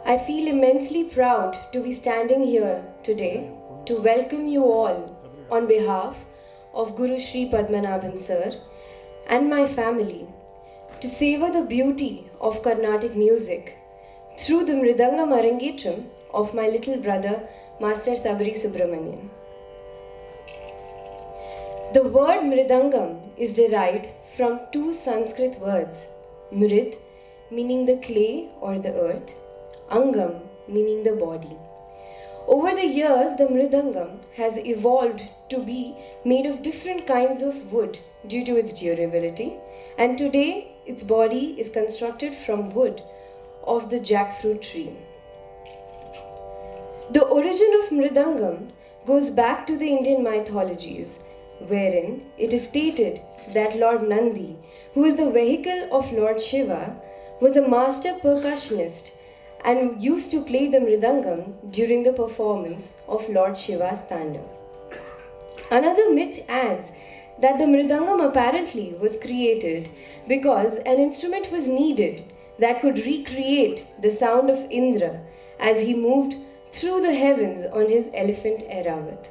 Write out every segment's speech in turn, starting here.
I feel immensely proud to be standing here today to welcome you all on behalf of Guru Shri Padmanabhan Sir and my family to savor the beauty of Carnatic music through the Mridangam Arangetram of my little brother Master Shabari Subramanian. The word Mridangam is derived from two Sanskrit words, Mrid meaning the clay or the earth, Angam meaning the body. Over the years, the Mridangam has evolved to be made of different kinds of wood due to its durability, and today its body is constructed from wood of the jackfruit tree. The origin of Mridangam goes back to the Indian mythologies, wherein it is stated that Lord Nandi, who is the vehicle of Lord Shiva, was a master percussionist and used to play the Mridangam during the performance of Lord Shiva's Tandav. Another myth adds that the Mridangam apparently was created because an instrument was needed that could recreate the sound of Indra as he moved through the heavens on his elephant Airavat.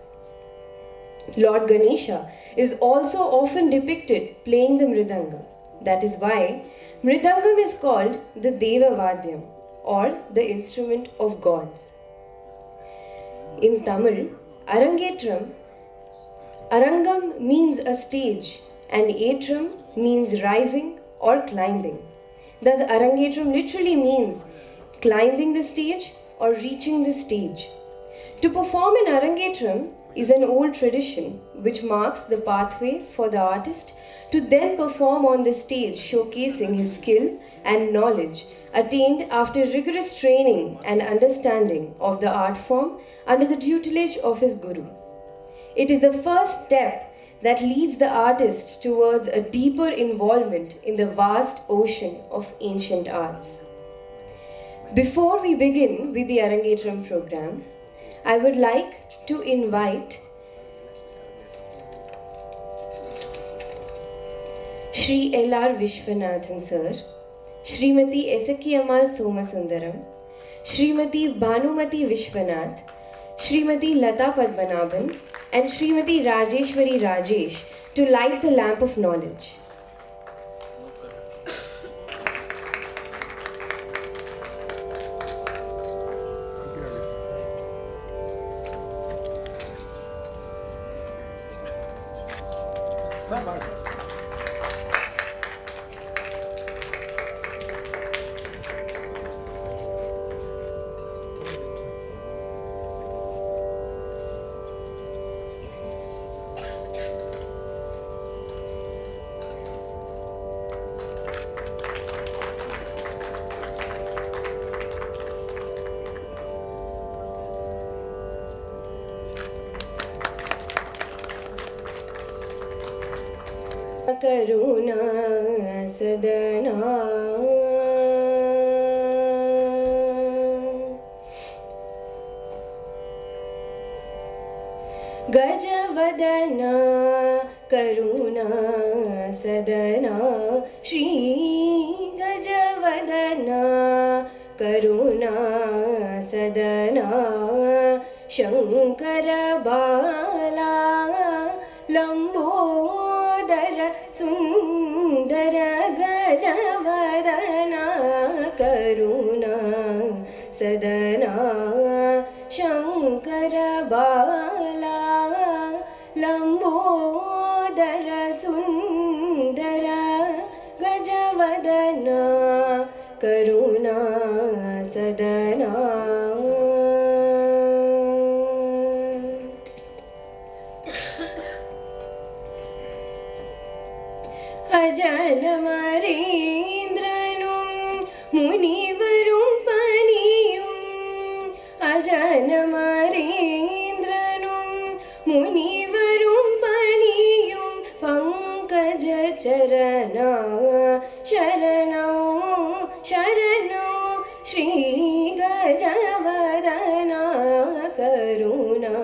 Lord Ganesha is also often depicted playing the Mridangam. That is why Mridangam is called the Deva Vadyam, or the instrument of gods. In Tamil, Arangam means a stage and Atram means rising or climbing. Thus, Arangetram literally means climbing the stage or reaching the stage. To perform in Arangetram is an old tradition which marks the pathway for the artist to then perform on the stage, showcasing his skill and knowledge attained after rigorous training and understanding of the art form under the tutelage of his guru. It is the first step that leads the artist towards a deeper involvement in the vast ocean of ancient arts. Before we begin with the Arangetram program, I would like to invite Shri L.R. Vishwanathan Sir, Srimati S.K. Amal Somasundaram, Srimati Bhanumati Vishwanath, Srimati Lata Padmanabhan, and Srimati Rajeshwari Rajesh to light the lamp of knowledge. करुणा सदना गजवदना करुणा सदना श्री गजवदना करुणा सदना शंकर बाला लंबोदर सुंदर गजवदना करुणा सदना शंकर बाला लंबोदर सुंदर गजवदना करुणा सदना अजनमरेन्द्रनुं मुनिवरुं पनियुं अजनमरेन्द्रनुं मुनिवरुं पनियुं पङ्कजचरणा शरणौ शरणौ श्रीगजवदना करुणा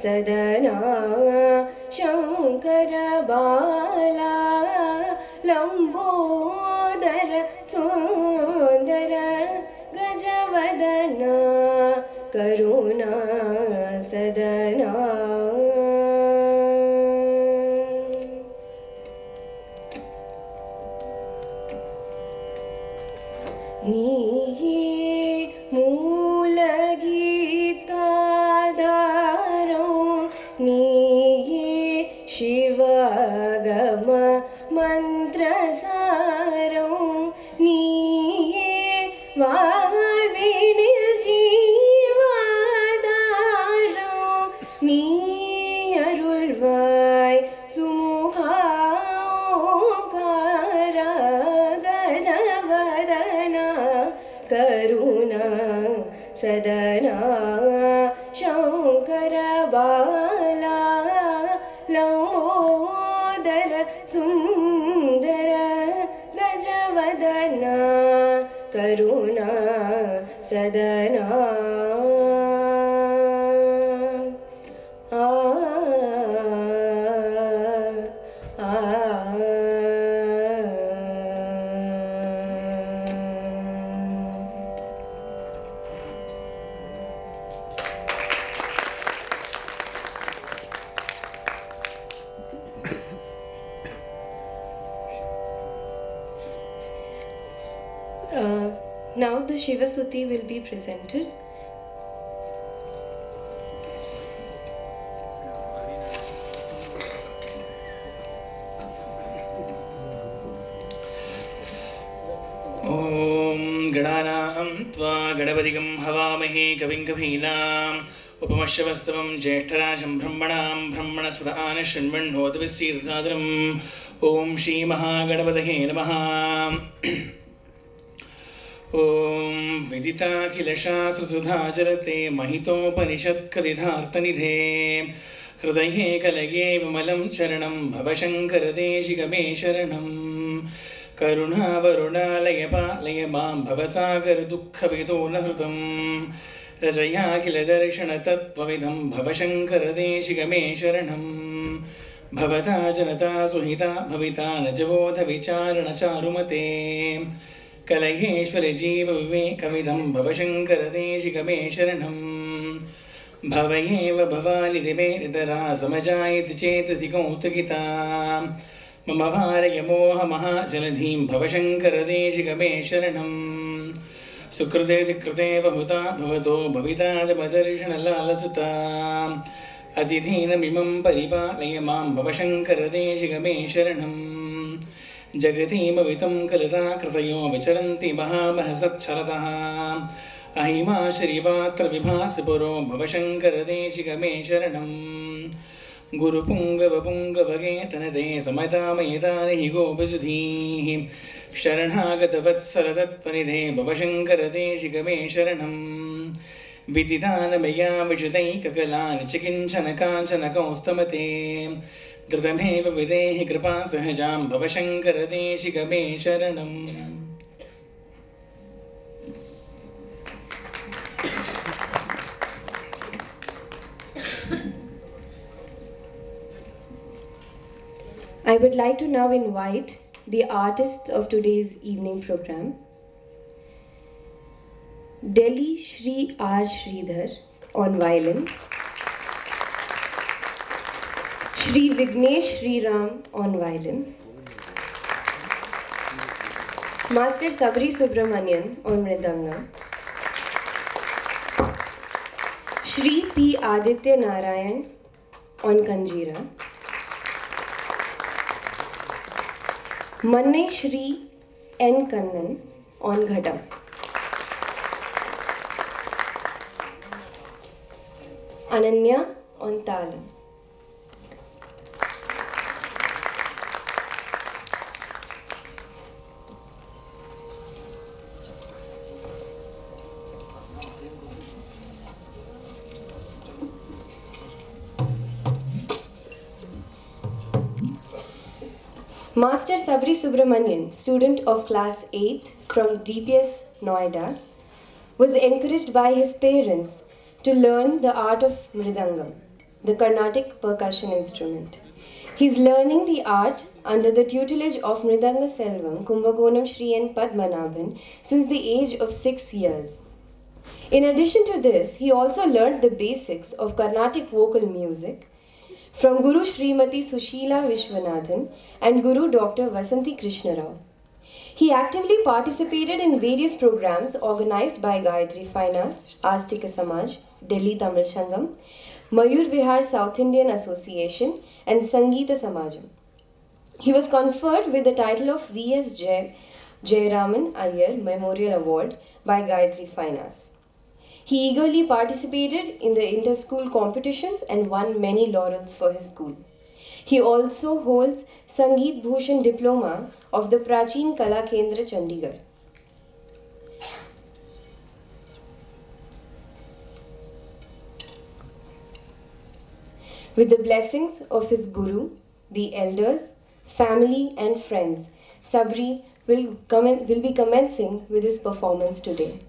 सदना शंकर बाला लंबोदर सुंदर गजवदना करुणा सदना नीये मूल गीताधारो नीये शिवागम मंत्रसारो नीये வாழ்வினில் ஜீவாதாரோ நீ அருள்வாய் சுமுகா ஓங்கார கஜவதனா கருணா சதனா शंकर बाला लंबोदर सुंदर गजवदना करुणा सदना Now the Shiva Suti will be presented. Om Gananam Tva Ganapatiyam Havamahe Kavim Kavinam Upamashavastavam Jeshtarajam Brahmanam Brahmanasvatana Shanmanhodavasiddhadaram Om Shri Mahaganapataye Namaha Om Viditakhilashasrasudhajarate Mahitopanishatkadidhartanidhe Hridaye Kalage Vimalam Charanam Bhavashankaradeshikame Sharanam Karuna Varunalaya Palaya Mam Bhavasagar Dukkha Vidonahrutam Rajaya Kiladarshana Tattvavidam Bhavashankaradeshikame Sharanam Bhavata Janata Suhita Bhavita Najavoda Vicharana Charumate Kalayeshwari Jiva Vivekavidam Bhavashankaradeshikame Sharanam Bhavayeva Bhavani Divedara Samajayati Chetasi Kautakita Mama Bharaya Moha Mahajaladhim Bhavashankaradeshikame Sharanam Sukrute Dikrute Bahuta Bhavato Bhavita Jabadarshana Lalasata Atidhina Mimam Paripalayamam Bhavashankaradeshikame Sharanam Jagati Mavitam Kalasa Kratayo Vicharanti Mahamahasatcharataha Ahima Shrivatra Vibhasipuro Bhavashankaradeshikame Sharanam Guru Pungava Pungavage Tanade Samata Mayetani Gopasudhi Sharanagata Vatsaratatpanide Bhavashankaradeshikame Sharanam Vididana Maya Vijudai Kakalani Chikinchana Kanchana Kaustamate Dradameva Videhi Kripa Sahajam Bhavashankaradeshikame Sharanam. I would like to now invite the artists of today's evening program. Delhi Shri R. Sridhar on violin, Shri Vignesh Sriram on violin, Master Shabari Subramanian on mridangam, Shri P. Aditya Narayan on kanjira, Manne Shri N. Kannan on ghatam. Ananya on talam. Master Shabari Subramanian, student of class 8th from DPS Noida, was encouraged by his parents to learn the art of Mridungam, the Carnatic percussion instrument. He is learning the art under the tutelage of Mridanga Selvam Kumbakonam Shri N. Padmanabhan since the age of 6 years. In addition to this, he also learned the basics of Carnatic vocal music from Guru Srimati Sushila Vishwanathan and Guru Dr. Vasanti Krishna Rao. He actively participated in various programs organized by Gayatri Fine Arts, Astika Samaj, Delhi Tamil Sangam, Mayur Vihar South Indian Association, and Sangeeta Samajam. He was conferred with the title of V.S. Jayaraman Iyer Memorial Award by Gayatri Fine Arts. He eagerly participated in the inter-school competitions and won many laurels for his school. He also holds Sangeet Bhushan Diploma of the Prachin Kala Kendra, Chandigarh. With the blessings of his guru, the elders, family and friends, Sabri will be commencing with his performance today.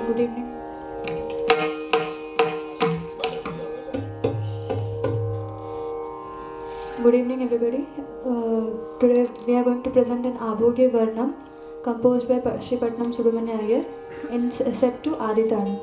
Good evening. Good evening, everybody. Today we are going to present an Abhoge Varnam composed by Sri Patnam Subramanya Iyer in set to Aditana.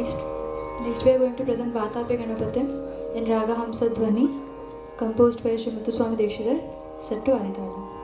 Next we are going to present Vatape Ganapatim in Raga Hamsa Dhwani, composed by Sri Muthuswami Dikshidhar, set to Aditala.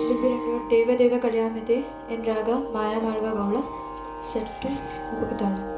will be rendered Deva Deva Kalyamite in Raga Maya Marva Gaula, set to Upakatala.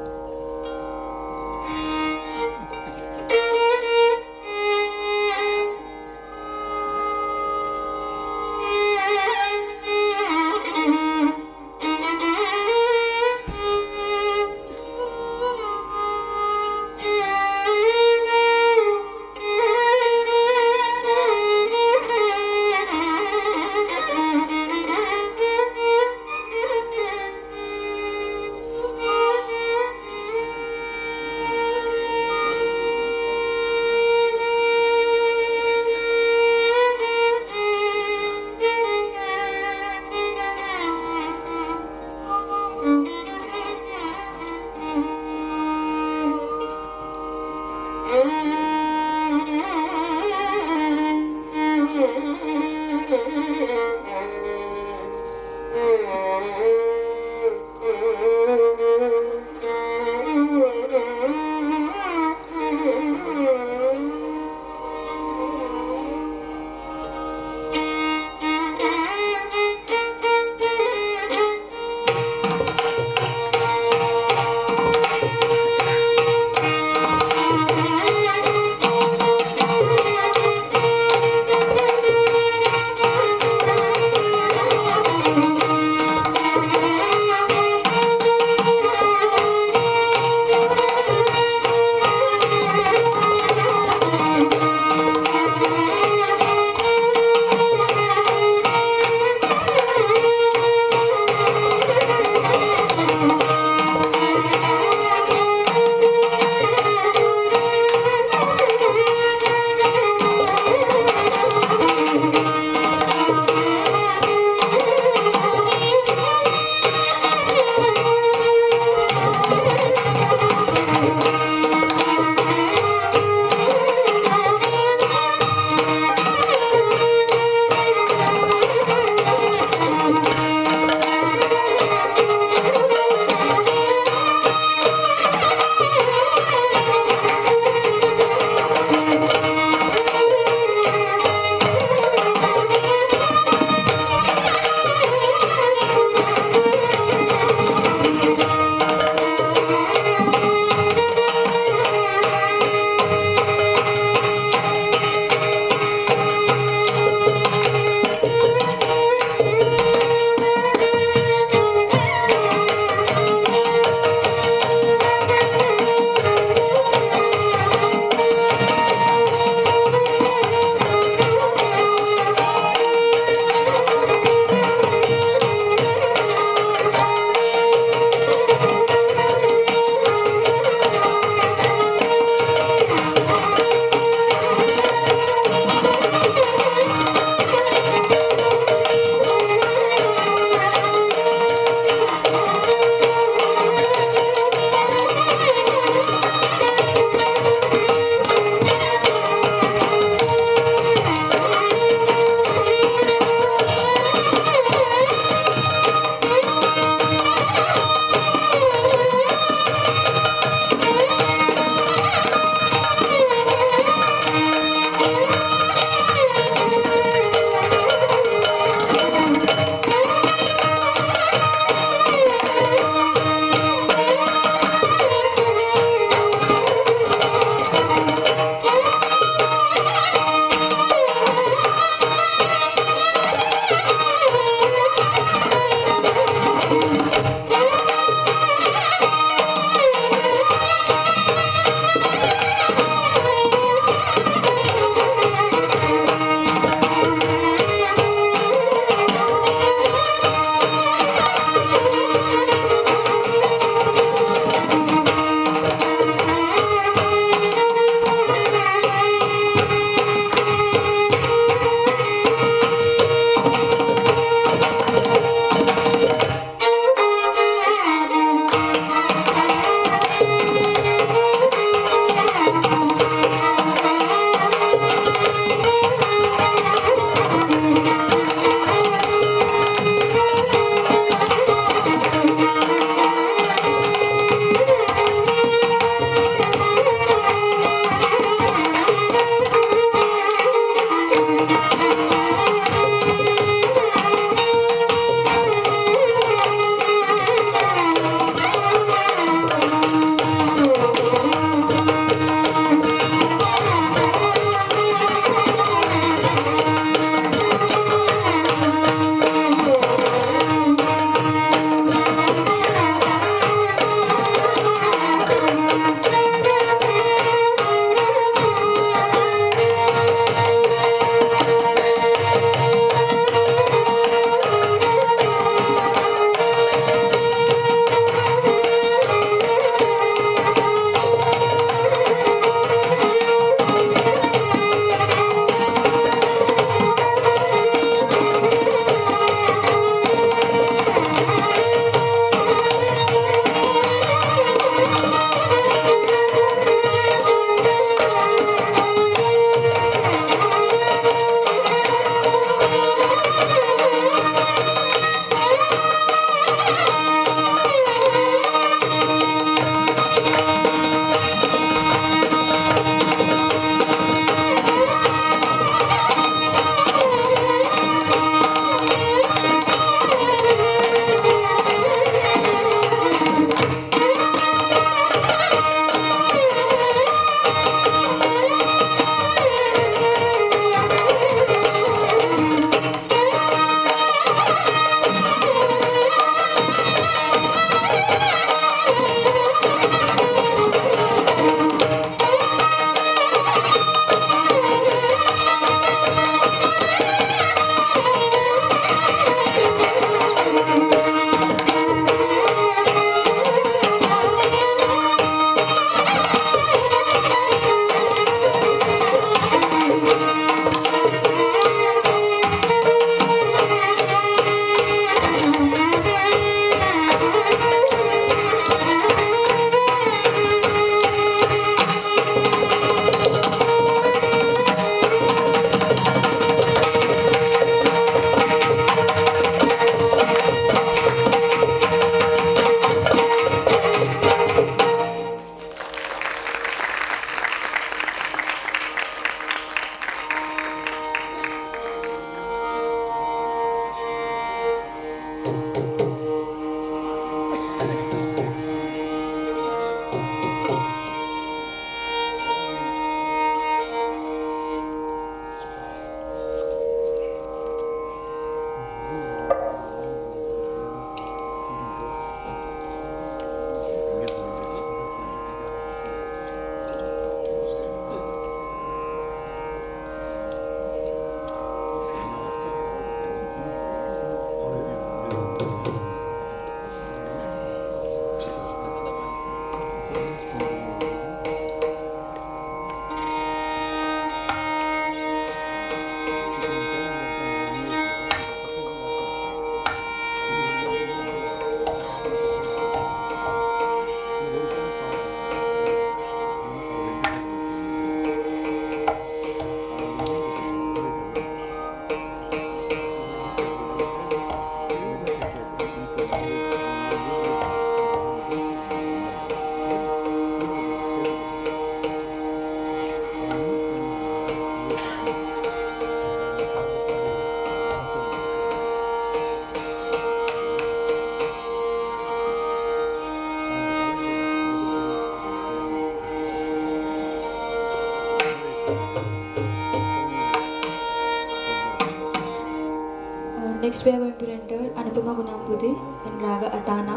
Next we are going to render Anupama Gunambudi in Raga Atana,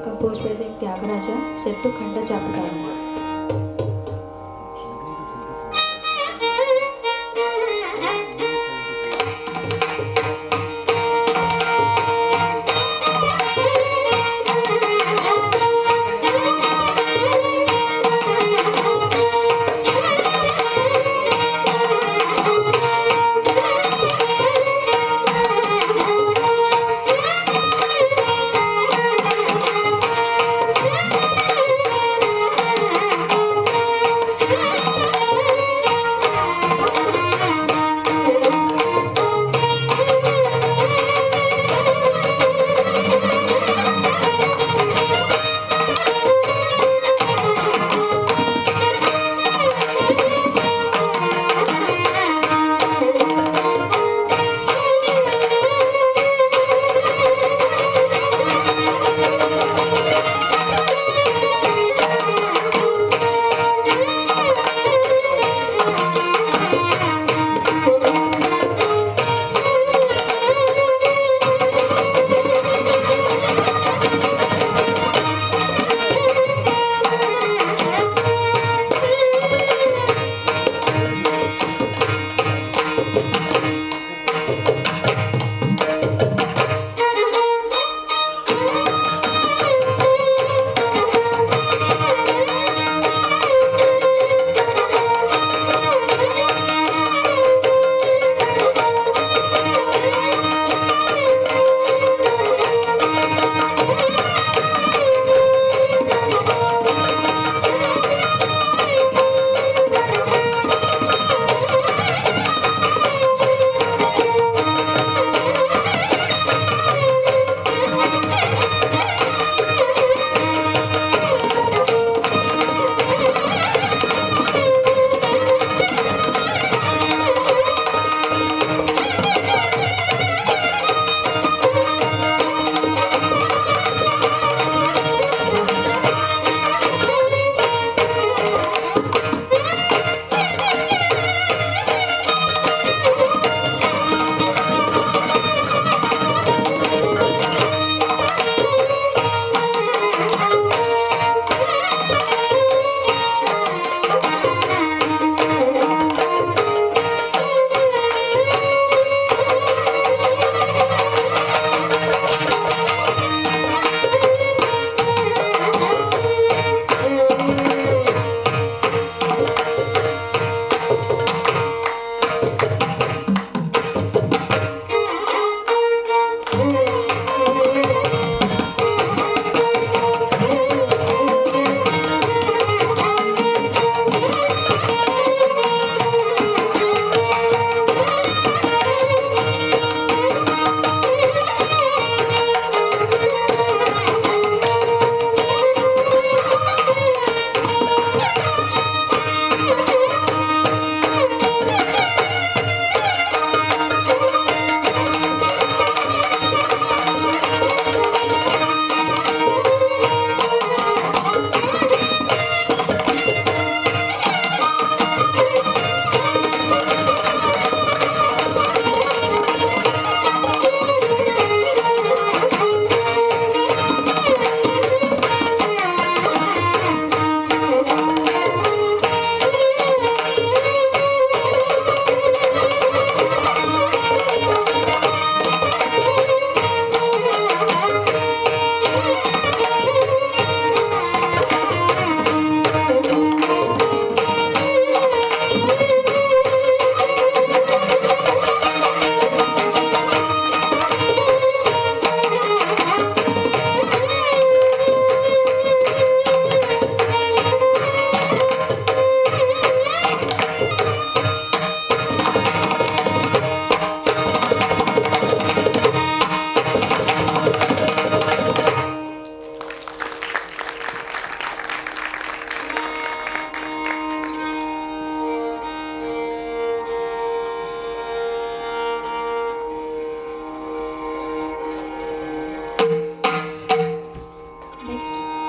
composed by Saint Tyagaraja, set to Khanda Chapatana.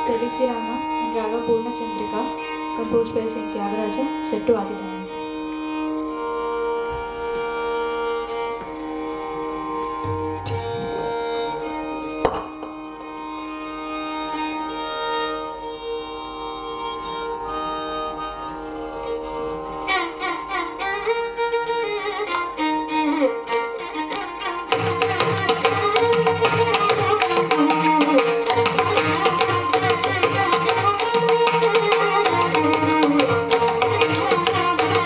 Telisirama and Raga Purna Chandrika, composed by Saint Tyagaraja, set to Aditya. Thank you.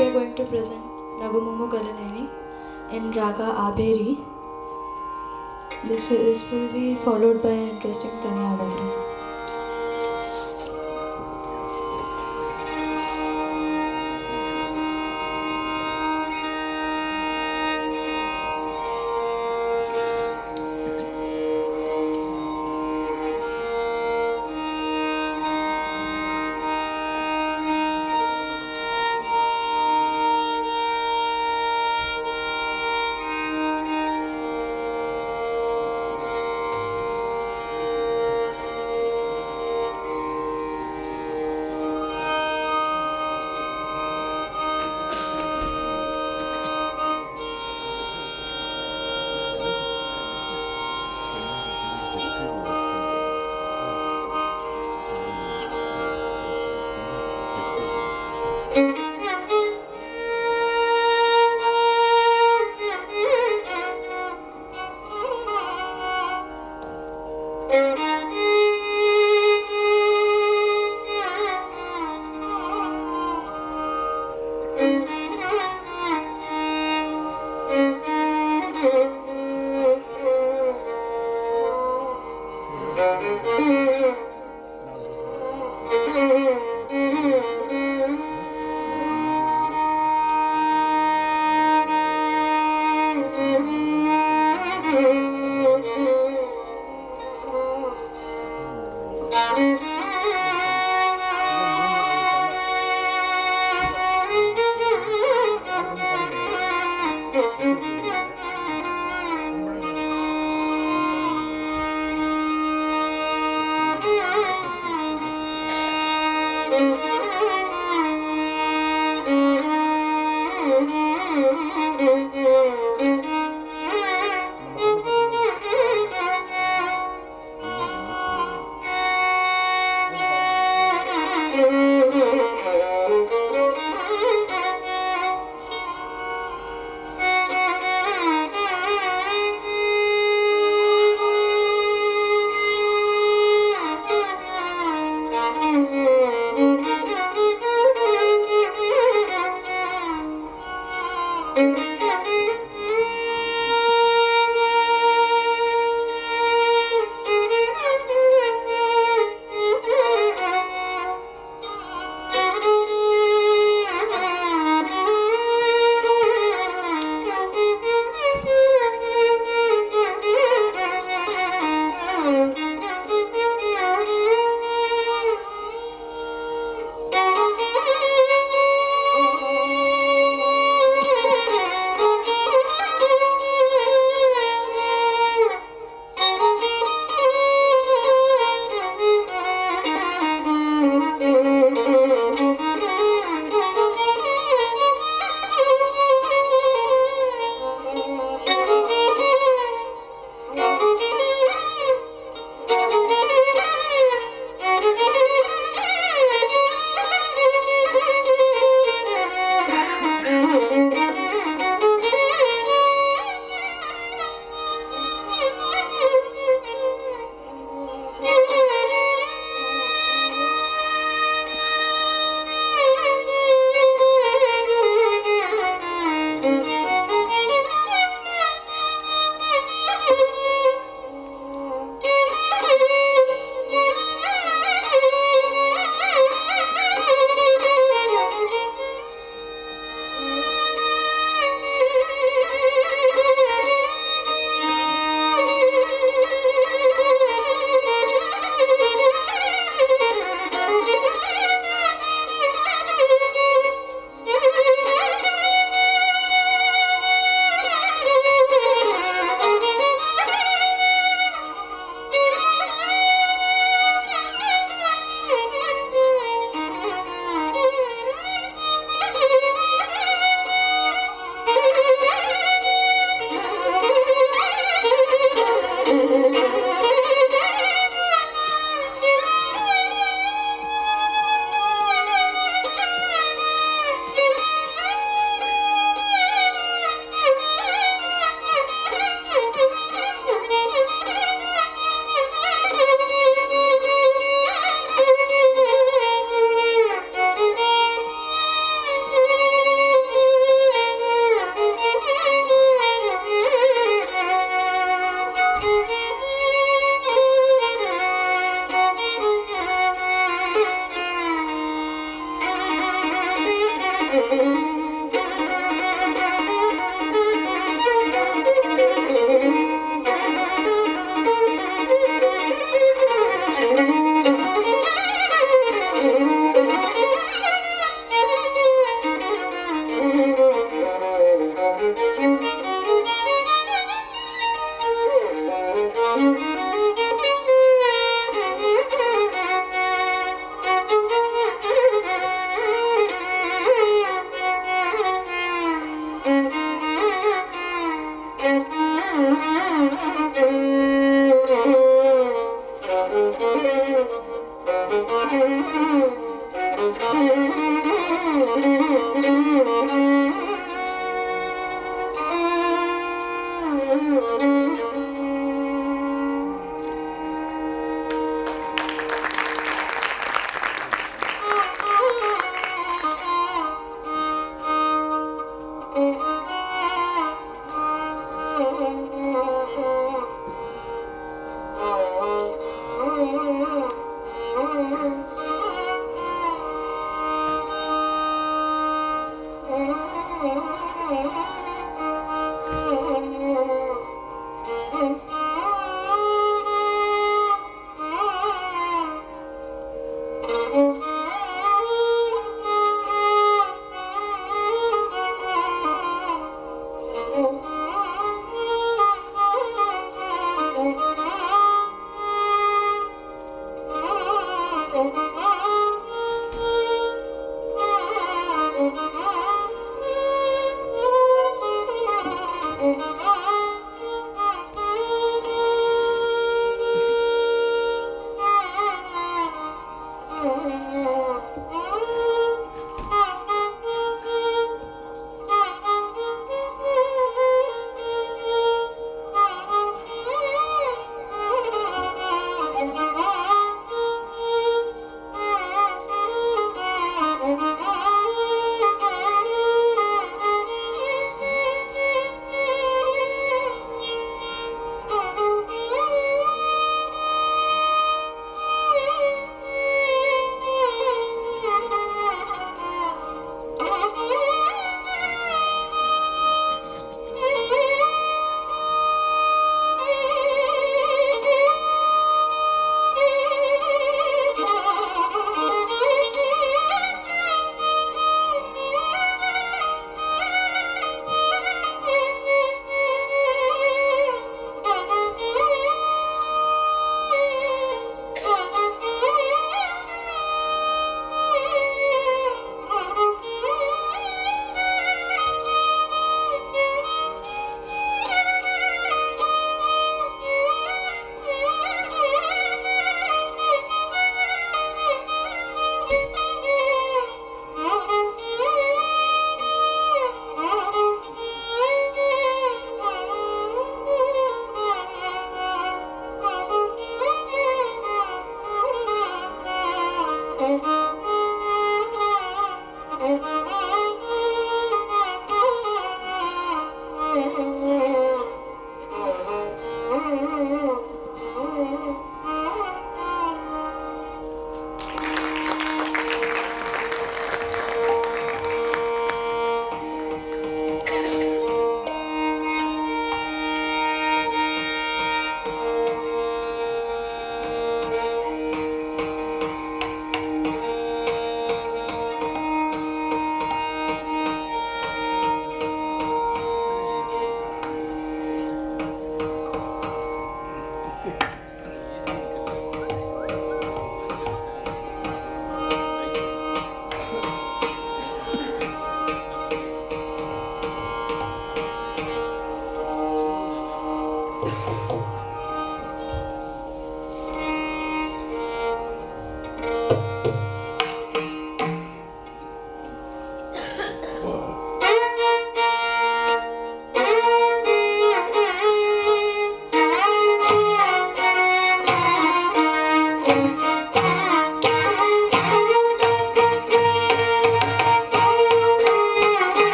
we are going to present Nagamumu Galaneni in Raga Abheri. This will be followed by an interesting Tanya Abhadra.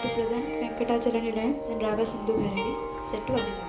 to present Venkatachala Nilayam and Raga Sindhu Bhairavi, set to Aditya.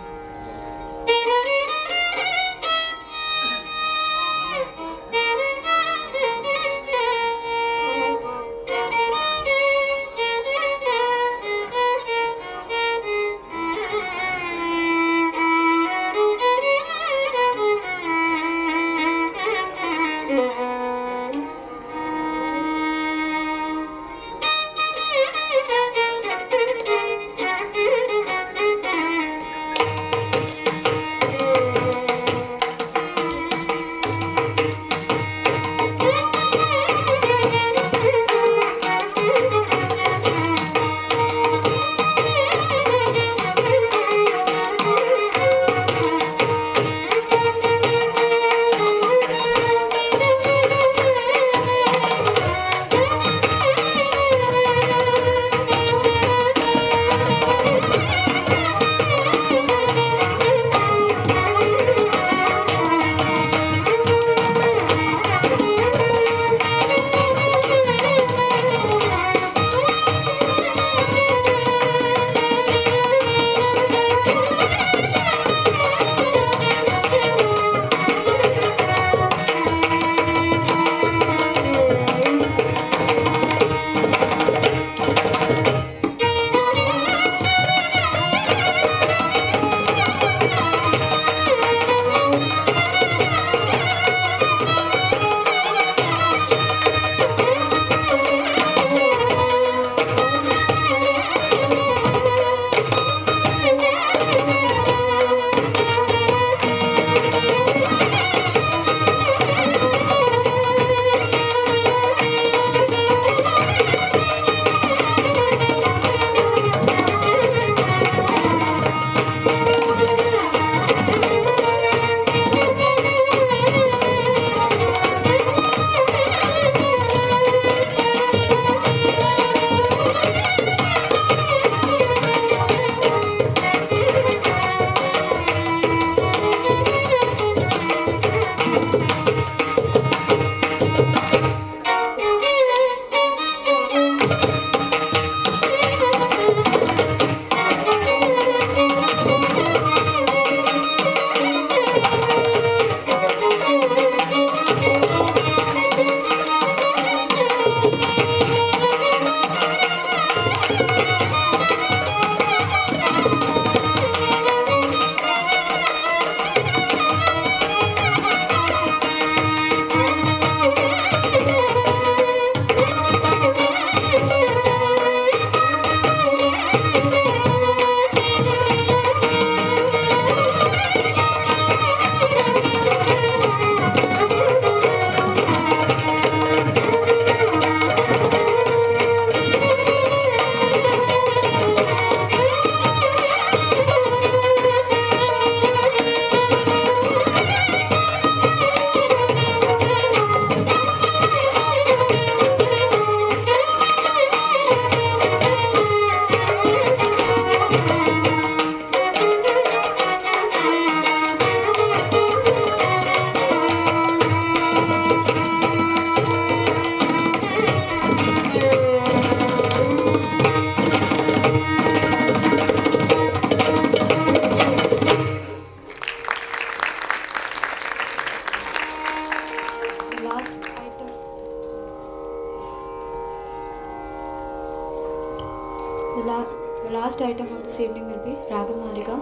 The last item of this evening will be Raga Malika,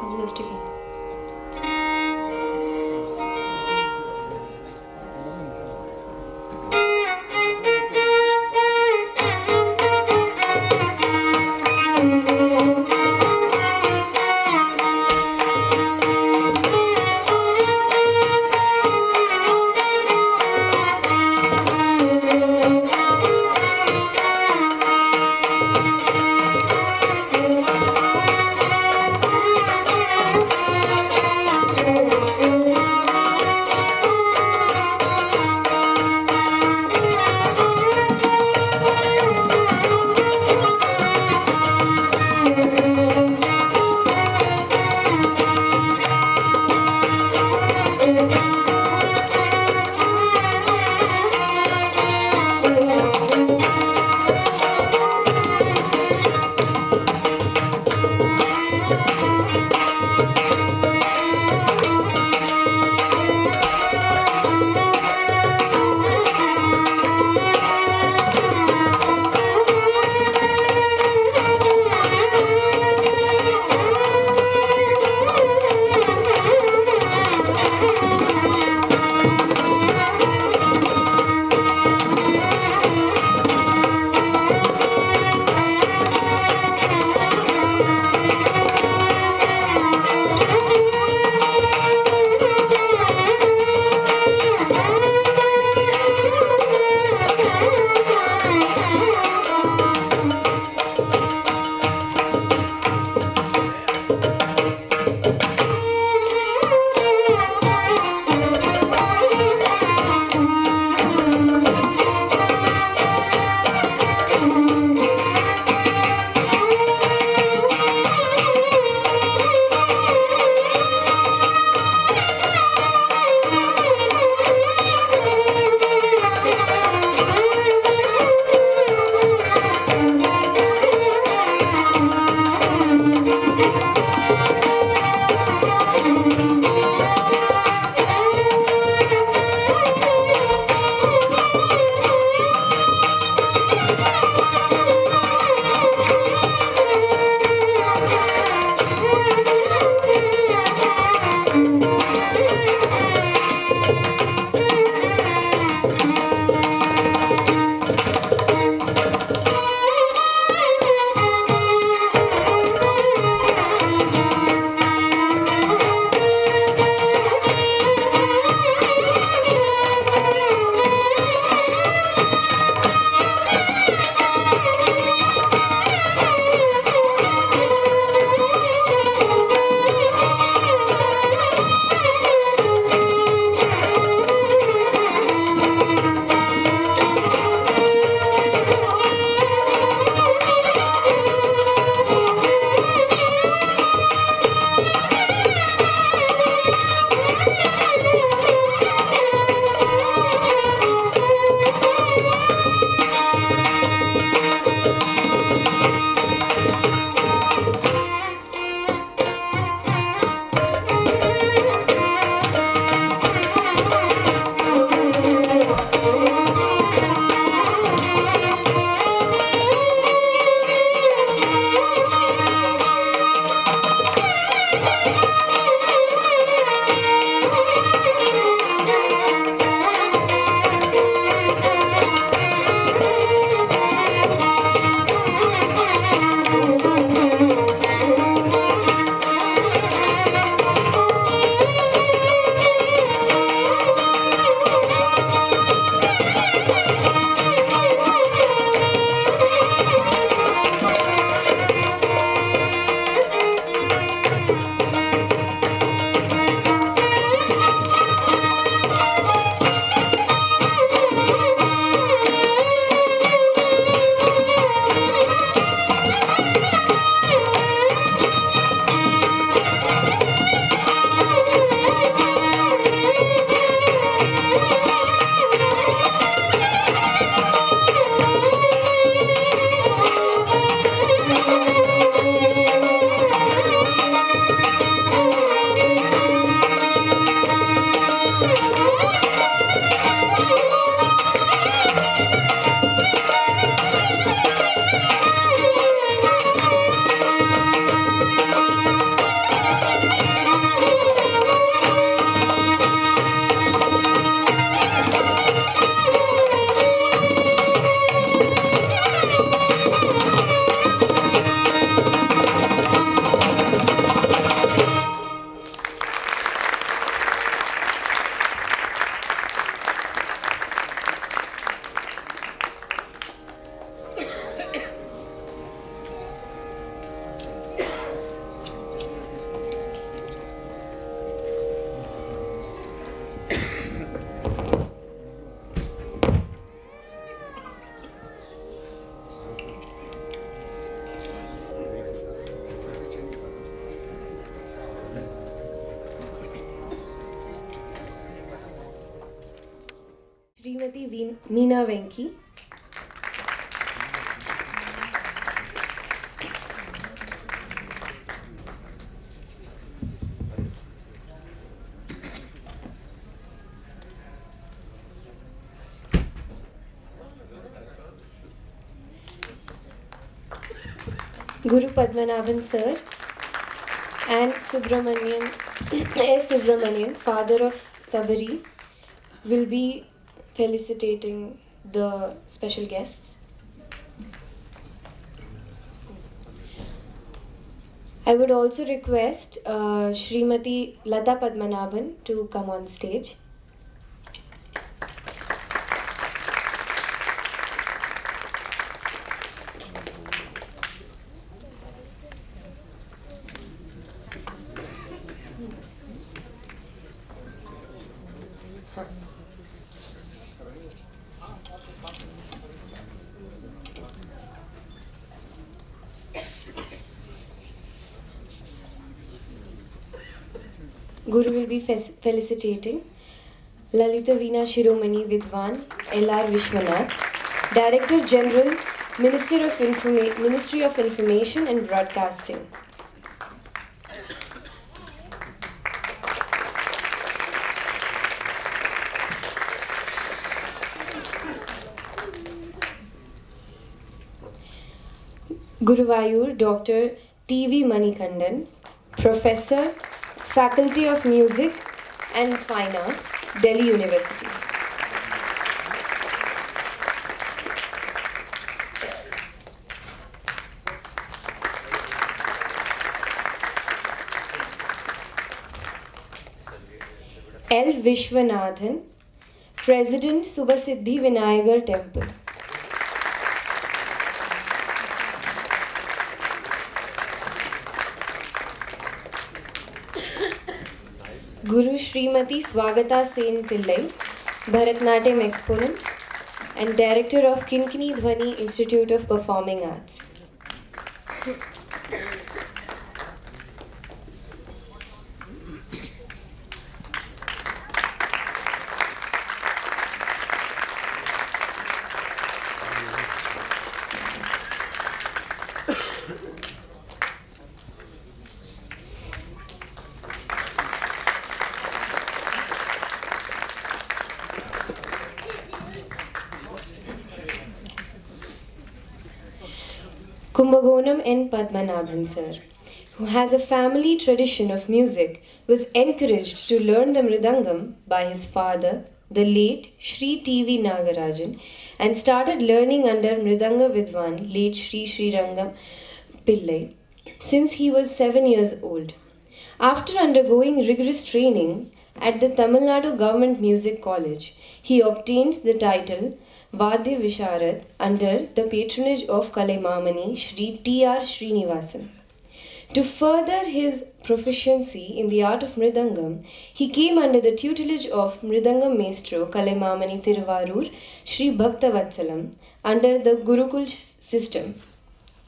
Conjugalistic Hindi. Meena Venki. Guru Padmanabhan sir and Subramanian S. Subramanian, father of Shabari, will be felicitating the special guests. I would also request Srimati Lata Padmanabhan to come on stage. Guru will be felicitating Lalita Veena Shiromani Vidwan L.R. Vishwanath, Director General, Ministry of Information and Broadcasting. Guruvayur Dr. T.V. Manikandan, Professor, Faculty of Music and Fine Arts, Delhi University. L. Vishwanathan, President, Subhasiddhi Vinayagar Temple. Guru Srimati Swagata Sen Pillai, Bharatnatyam exponent and Director of Kinkini Dhwani Institute of Performing Arts. Kumbagonam N. Padmanabhan sir, who has a family tradition of music, was encouraged to learn the mridangam by his father, the late Sri T.V. Nagarajan, and started learning under Mridanga Vidwan, late Sri Srirangam Pillai, since he was 7 years old. After undergoing rigorous training at the Tamil Nadu Government Music College, he obtained the title Vadya Visharad under the patronage of Kalaimamani Sri T.R. Srinivasan. To further his proficiency in the art of Mridangam, he came under the tutelage of Mridangam Maestro Kalaimamani Tiruvarur Sri Bhaktavatssalam under the Gurukul system.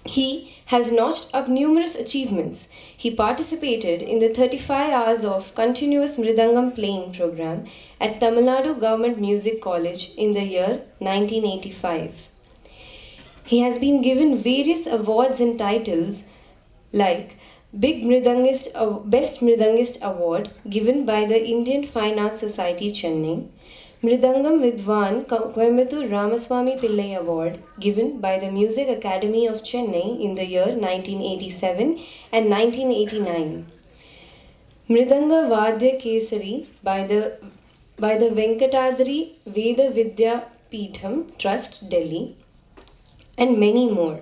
He has notched up numerous achievements. He participated in the 35 hours of continuous Mridangam playing program at Tamil Nadu Government Music College in the year 1985. He has been given various awards and titles like Best Mridangist Award given by the Indian Fine Arts Society Chennai, Mridangam Vidwan Coimbatore Ramaswamy Pillai Award given by the Music Academy of Chennai in the year 1987 and 1989. Mridanga Vadya Kesari by the Venkatadri Veda Vidya Peetham Trust, Delhi, and many more.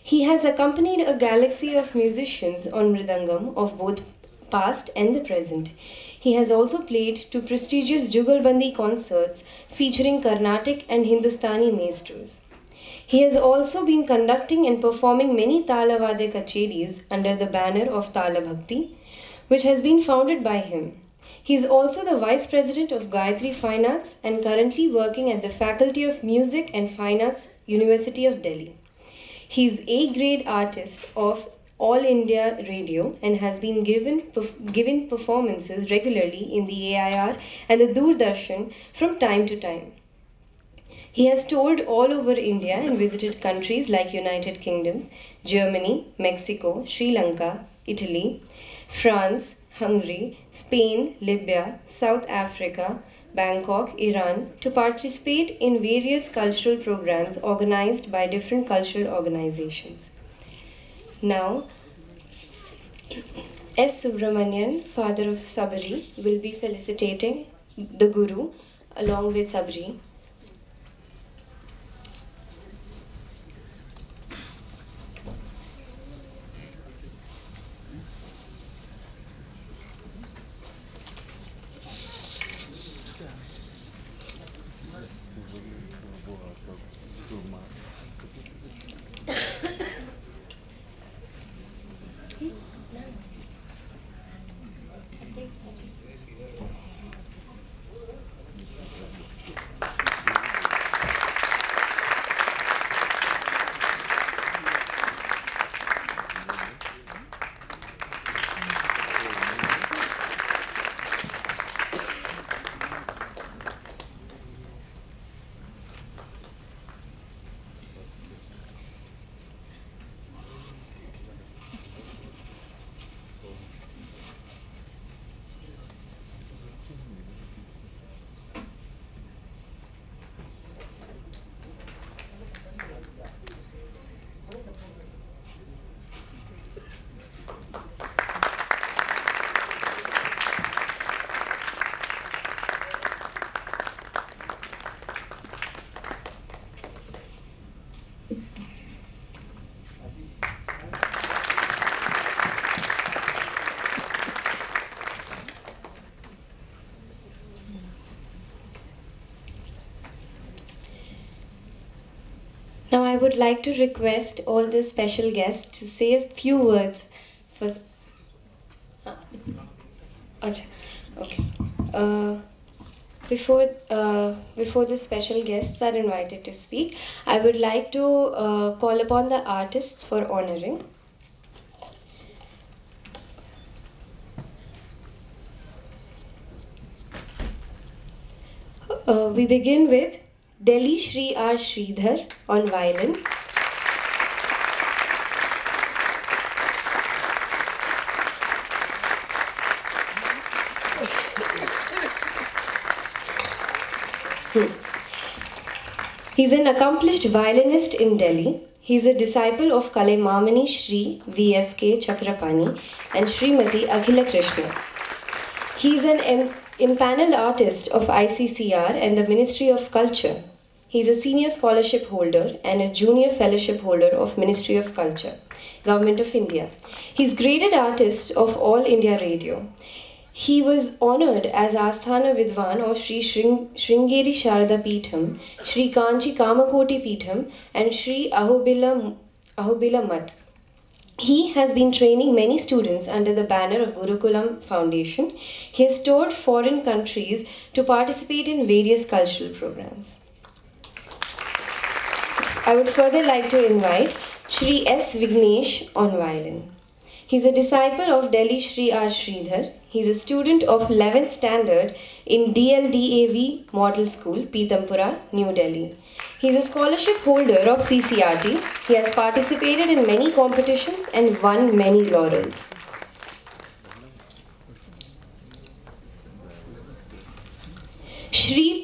He has accompanied a galaxy of musicians on Mridangam of both past and the present. He has also played to prestigious Jugalbandi concerts featuring Carnatic and Hindustani maestros. He has also been conducting and performing many Talavadya kacheris under the banner of Tala Bhakti, which has been founded by him. He is also the Vice President of Gayatri Fine Arts and currently working at the Faculty of Music and Fine Arts, University of Delhi. He is A-grade artist of All India Radio and has been giving performances regularly in the AIR and the Doordarshan from time to time. He has toured all over India and visited countries like United Kingdom, Germany, Mexico, Sri Lanka, Italy, France, Hungary, Spain, Libya, South Africa, Bangkok, Iran to participate in various cultural programs organized by different cultural organizations. Now, S. Subramanian, father of Sabari, will be felicitating the Guru along with Sabari. Now I would like to request all the special guests to say a few words for... Acha, okay. Before the special guests are invited to speak, I would like to call upon the artists for honoring. We begin with Delhi Shri R. Sridhar on violin. He's an accomplished violinist in Delhi. He's a disciple of Kalaimamani Shri V.S.K. Chakrapani and Srimati Akhila Krishna. He's an impaneled artist of ICCR and the Ministry of Culture. He's a senior scholarship holder and a junior fellowship holder of Ministry of Culture, Government of India. He's graded artist of All India Radio. He was honored as Asthana Vidwan of Sri Sringeri Sharada Peetham, Sri Kanchi Kamakoti Peetham, and Sri Ahobila Mutt. He has been training many students under the banner of Gurukulam Foundation. He has toured foreign countries to participate in various cultural programs. I would further like to invite Sri S. Vignesh on violin. He's a disciple of Delhi Shri R. Sridhar. He's a student of 11th standard in DLDAV Model School, Pitampura, New Delhi. He's a scholarship holder of CCRT. He has participated in many competitions and won many laurels. Shri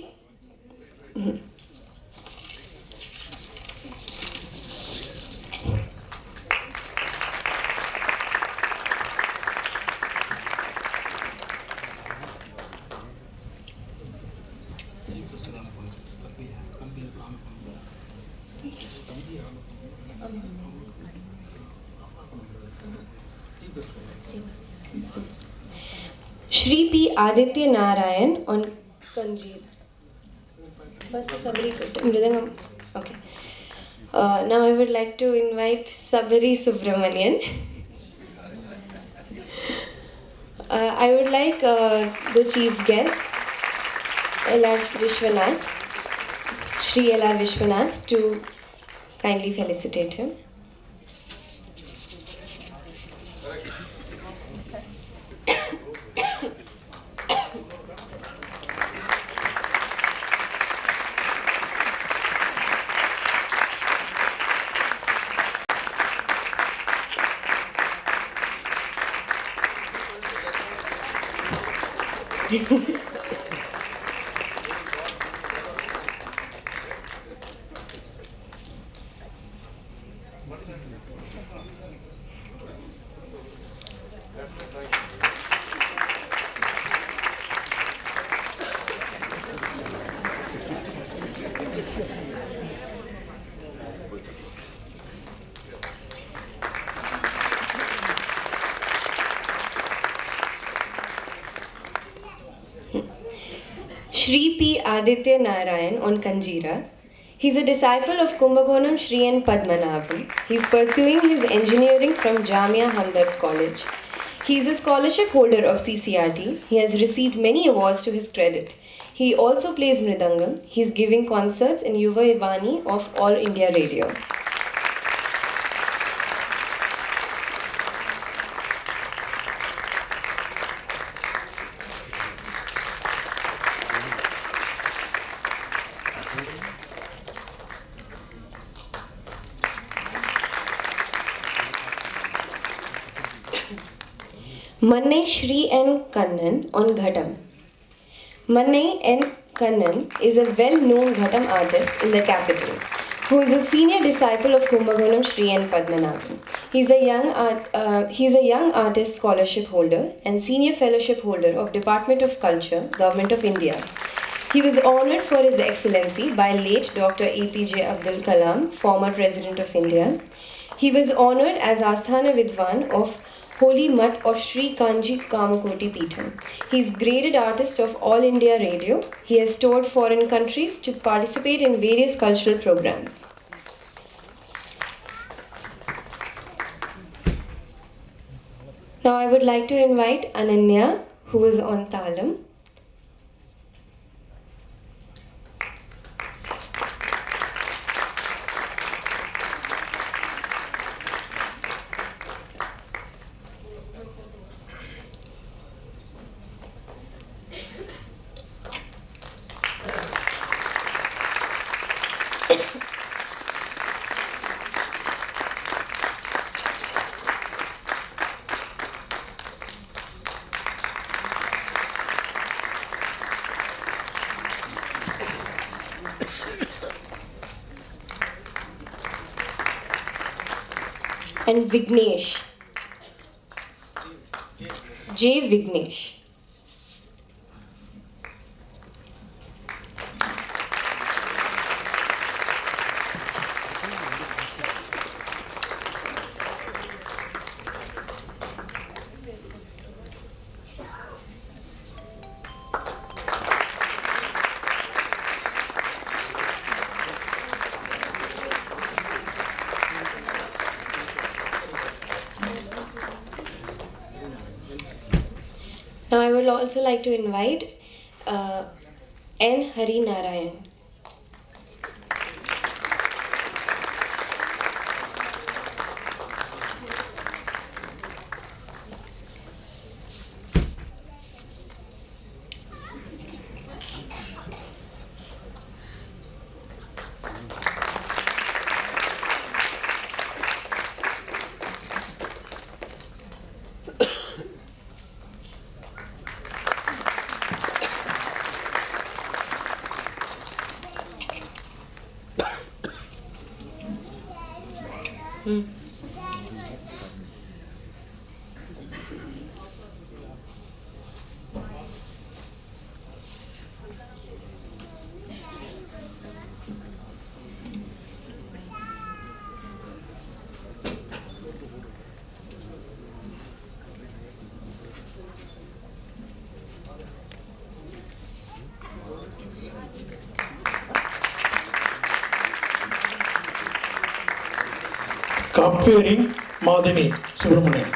Shri P. Aditya Narayan on Kanji. Mridungam. Okay. Now I would like to invite Shabari Subramanian. I would like the chief guest, L.R. Vishwanath, Shri L.R. Vishwanath, to kindly felicitate him. Shri P. Aditya Narayan on Kanjira. He's a disciple of Kumbakonam Shri N. Padmanabhan. He's pursuing his engineering from Jamia Hamdard College. He is a scholarship holder of CCRT. He has received many awards to his credit. He also plays Mridungam. He's giving concerts in Yuva Ivani of All India Radio. Mannai Shri N. Kannan on Ghatam. Mannai N. Kannan is a well-known Ghatam artist in the capital, who is a senior disciple of Kumbakonam Shri N. Padmanabhan. He's a young artist scholarship holder and senior fellowship holder of Department of Culture, Government of India. He was honored for his excellency by late Dr. APJ Abdul Kalam, former President of India. He was honored as Asthana Vidwan of Holy Mutt of Sri Kanji Kamakoti Peetham. He is graded artist of All India Radio. He has toured foreign countries to participate in various cultural programs. Now I would like to invite Ananya, who is on Talam. And Vignesh. J. Vignesh. Now I would also like to invite N. Hari Narayan. Cupbearing Madhini Subramanian.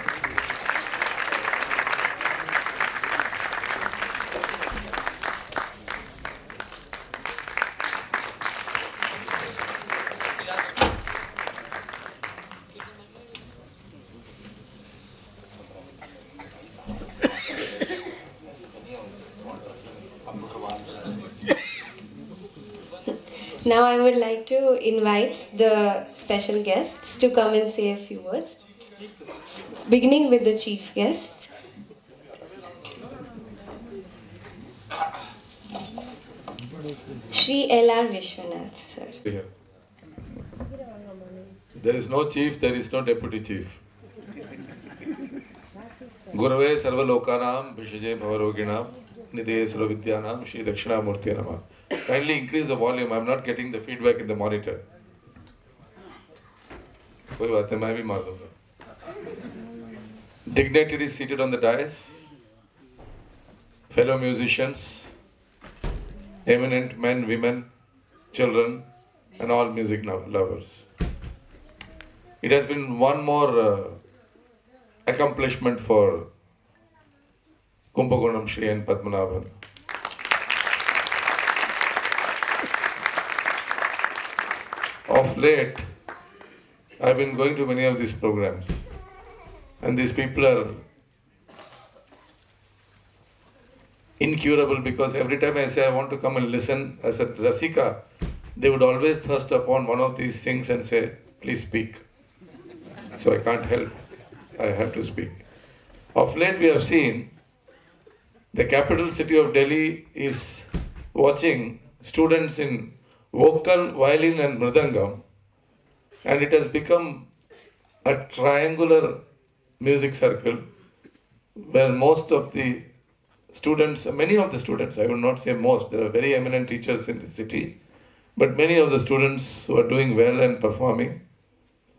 Now I would like to invite the special guests to come and say a few words. Beginning with the chief guests. Shri L.R. Vishwanath, sir. Here. There is no chief, there is no deputy chief. Gurave Sarvalokanam Vishaje Bhavaroginam Nidhe Sarvavidyanam Shri Dakshinamurti Namah. Kindly increase the volume, I am not getting the feedback in the monitor. कोई बात नहीं, मैं भी मार दूंगा. Dignitaries seated on the dais, fellow musicians, eminent men, women, children, and all music lovers. It has been one more accomplishment for Kumbakonam Shri and Padmanabhan. Of late, I've been going to many of these programs, and these people are incurable because every time I say I want to come and listen as a Rasika, they would always thrust upon one of these things and say, please speak. So I can't help, I have to speak. Of late we have seen the capital city of Delhi is watching students in vocal, violin and mridangam, and it has become a triangular music circle where most of the students, many of the students, I would not say most, there are very eminent teachers in the city, but many of the students who are doing well and performing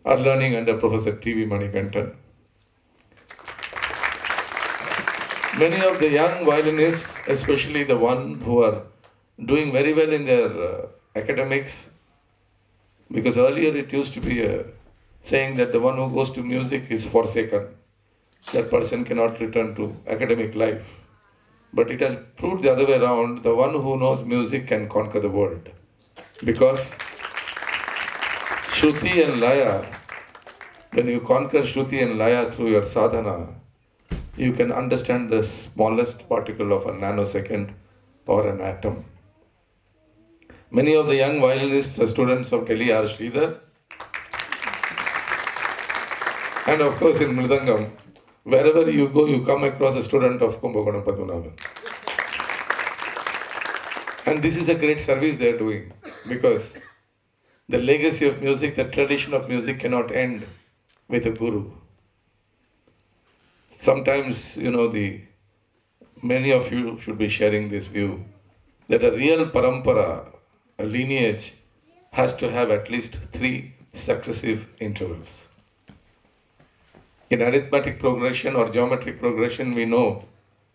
are learning under Professor T.V. Manikantan. Many of the young violinists, especially the ones who are doing very well in their academics, because earlier it used to be a saying that the one who goes to music is forsaken. That person cannot return to academic life. But it has proved the other way around. The one who knows music can conquer the world. Because Shruti and Laya, when you conquer Shruti and Laya through your sadhana, you can understand the smallest particle of a nanosecond or an atom. Many of the young violinists are students of Delhi are Sridhar. And of course in Mridangam, wherever you go, you come across a student of Kumbakonam Padmanabhan. And this is a great service they are doing, because the legacy of music, the tradition of music cannot end with a guru. Sometimes, many of you should be sharing this view, that a real parampara, a lineage, has to have at least 3 successive intervals. In arithmetic progression or geometric progression, we know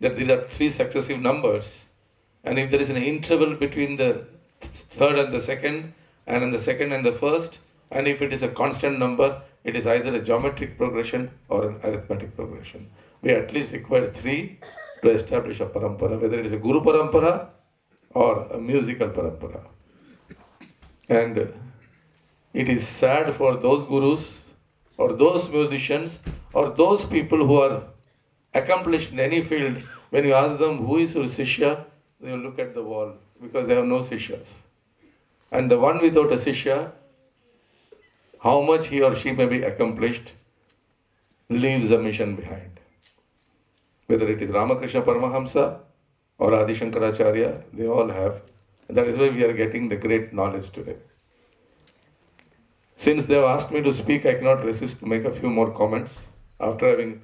that there are 3 successive numbers, and if there is an interval between the third and the second, and in the second and the first, and if it is a constant number, it is either a geometric progression or an arithmetic progression. We at least require 3 to establish a parampara, whether it is a guru parampara or a musical parampara. And it is sad for those gurus or those musicians or those people who are accomplished in any field, when you ask them who is your Sishya, they will look at the wall because they have no Sishyas. And the one without a Sishya, how much he or she may be accomplished, leaves a mission behind. Whether it is Ramakrishna Paramahamsa or Adi Shankaracharya, they all have. And that is why we are getting the great knowledge today. Since they have asked me to speak, I cannot resist to make a few more comments after having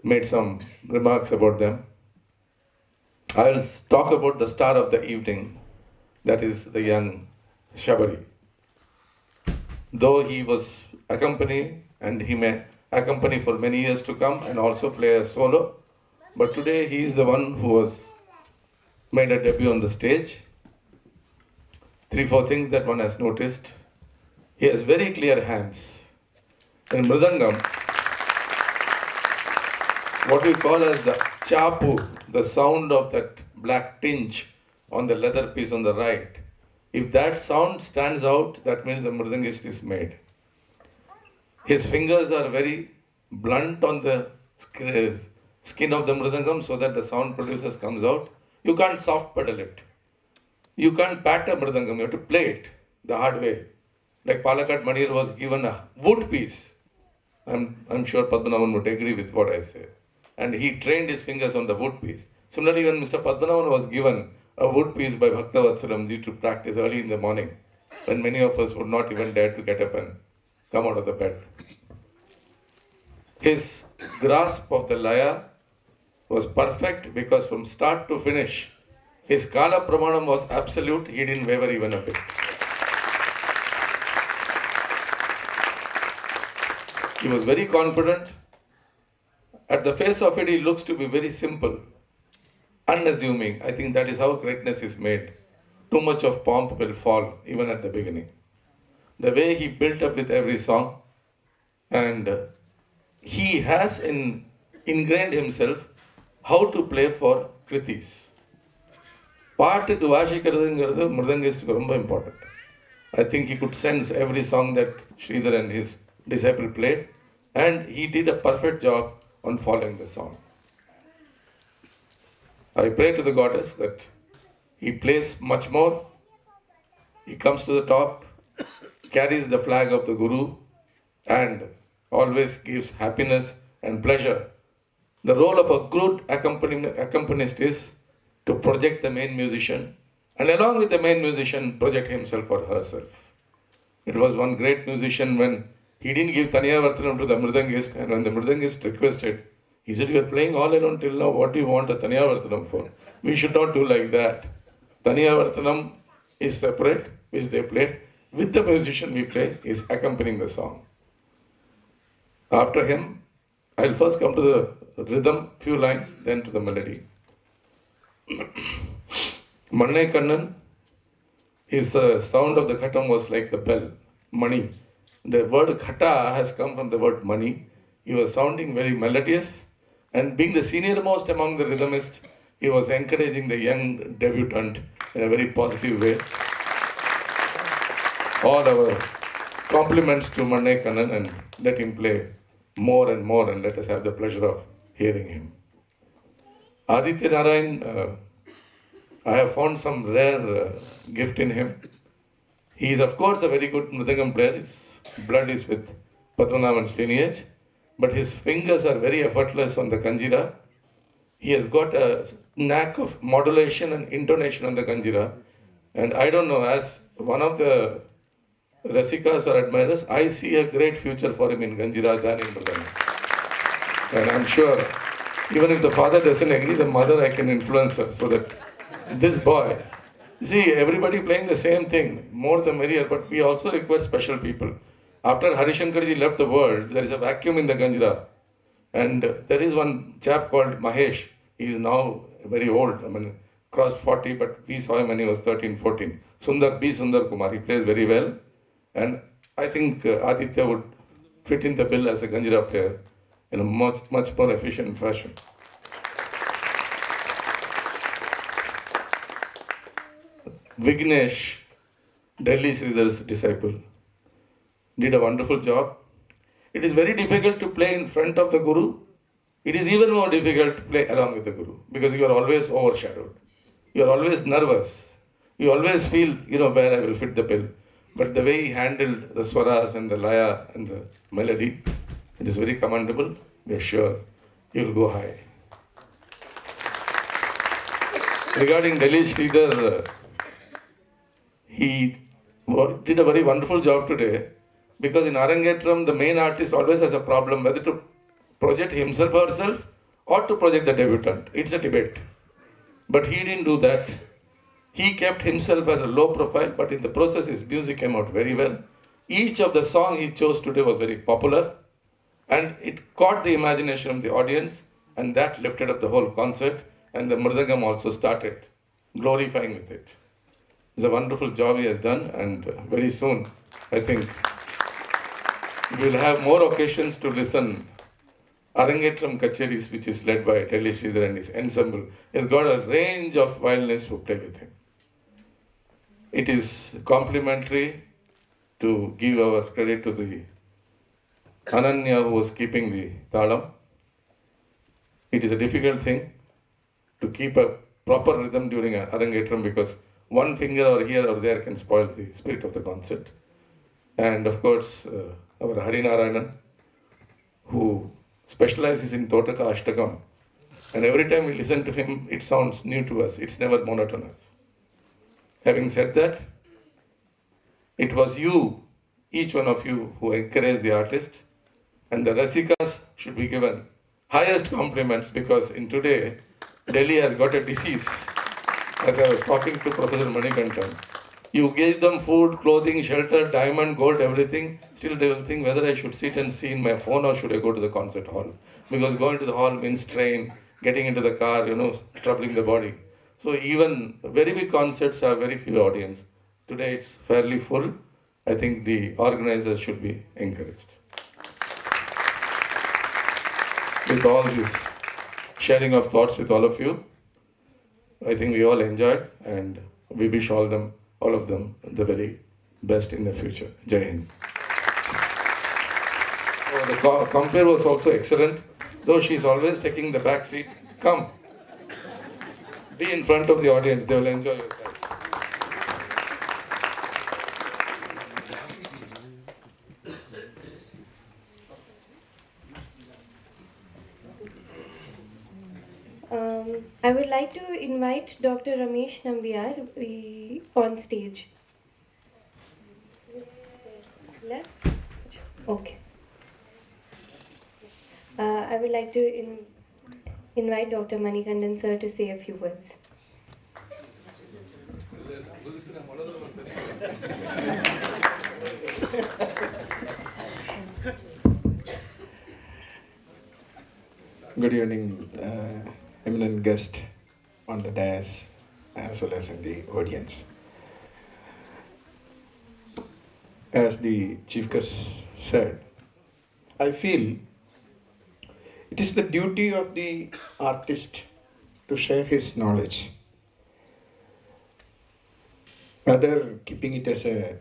made some remarks about them. I will talk about the star of the evening, that is the young Shabari. Though he was accompanied, and he may accompany for many years to come and also play a solo, but today he is the one who was made a debut on the stage. 3-4 things that one has noticed. He has very clear hands. In Mridangam, what we call as the chapu, the sound of that black tinge on the leather piece on the right, if that sound stands out, that means the Mridangist is made. His fingers are very blunt on the skin of the Mridangam so that the sound producers comes out. You can't soft pedal it. You can't pat a Mridangam, you have to play it the hard way. Like Palakkad Manir was given a wood piece. I'm sure Padmanabhan would agree with what I say. And he trained his fingers on the wood piece. Similarly, when Mr. Padmanabhan was given a wood piece by Bhaktavatsalaji to practice early in the morning, when many of us would not even dare to get up and come out of the bed. His grasp of the laya was perfect because from start to finish, his Kala Pramanam was absolute, he didn't waver even a bit. He was very confident. At the face of it, he looks to be very simple, unassuming. I think that is how greatness is made. Too much of pomp will fall, even at the beginning. The way he built up with every song, and he has ingrained himself how to play for kritis. பாட்டுக்கு வாசிக்கிறதுங்கிறது மிருதங்கிஸ்டுக்கு ரொம்ப important. I think he could sense every song that Sridhar and his disciple played, and he did a perfect job on following the song. I pray to the goddess that he plays much more. He comes to the top, carries the flag of the Guru, and always gives happiness and pleasure. The role of a good accompanist is to project the main musician, and along with the main musician, project himself or herself. It was one great musician when he didn't give Taniyavartanam to the Mridangist, and when the Mridangist requested, he said, "You are playing all alone till now, what do you want a Taniyavartanam for?" We should not do like that. Taniyavartanam is separate, which they played. With the musician we play, is accompanying the song. After him, I'll first come to the rhythm, few lines, then to the melody. Mannai Kannan, his sound of the khatam was like the bell, mani. The word khata has come from the word mani. He was sounding very melodious, and being the senior most among the rhythmists, he was encouraging the young debutant in a very positive way. All our compliments to Mannai Kannan, and let him play more and more, and let us have the pleasure of hearing him. Aditya Narayan, I have found some rare gift in him. He is, of course, a very good Mridangam player. His blood is with Padmanabhan's lineage, but his fingers are very effortless on the Kanjira. He has got a knack of modulation and intonation on the Kanjira. And I don't know, as one of the Rasikas or admirers, I see a great future for him in Kanjira than in Mridangam. And I'm sure, even if the father doesn't agree, the mother I can influence her so that this boy, see, everybody playing the same thing, more the merrier, but we also require special people. After Harishankarji left the world, there is a vacuum in the Ganjra. And there is one chap called Mahesh. He is now very old, crossed 40, but we saw him when he was 13, 14. Sundar Kumar, he plays very well. And I think Aditya would fit in the bill as a Ganjra player in a much more efficient fashion. Vignesh, Delhi Sridhar's disciple, did a wonderful job. It is very difficult to play in front of the Guru. It is even more difficult to play along with the Guru because you are always overshadowed. You are always nervous. You always feel, where I will fit the bill. But the way he handled the swaras and the laya and the melody, it is very commendable. We are sure you will go high. Regarding Delhi Sridhar, he did a very wonderful job today, because in Arangetram, the main artist always has a problem whether to project himself or herself or to project the debutant. It's a debate. But he didn't do that. He kept himself as a low profile, but in the process his music came out very well. Each of the songs he chose today was very popular, and it caught the imagination of the audience, and that lifted up the whole concert, and the Mridangam also started glorifying with it. It's a wonderful job he has done, and very soon, I think, we will have more occasions to listen Arangetram Kacheris, which is led by Delhi Sridhar and his ensemble. He has got a range of violinists who play with him. It is complimentary to give our credit to the Ananya who was keeping the talam. It is a difficult thing to keep a proper rhythm during an Arangetram, because one finger or here or there can spoil the spirit of the concert. And of course, our Harinarayanan, who specializes in Totaka Ashtakam. And every time we listen to him, it sounds new to us. It's never monotonous. Having said that, it was you, each one of you, who encouraged the artist, and the Rasikas should be given highest compliments, because in today, Delhi has got a disease. As I was talking to Professor Manikantan, you gave them food, clothing, shelter, diamond, gold, everything. Still they will think whether I should sit and see in my phone or should I go to the concert hall. Because going to the hall means strain, getting into the car, troubling the body. So even very big concerts have very few audience. Today it's fairly full. I think the organizers should be encouraged. With all this sharing of thoughts with all of you, I think we all enjoyed, and we wish all of them the very best in the future. Jai Hind. The compare was also excellent, though she's always taking the back seat. Come, be in front of the audience, they will enjoy your time. I would like to invite Dr. Ramesh Nambiar on stage. Left? Okay. I would like to invite Dr. Manikandan sir to say a few words. Good evening, eminent guest on the dais as well as in the audience. As the chief guest said, I feel it is the duty of the artist to share his knowledge, rather keeping it as a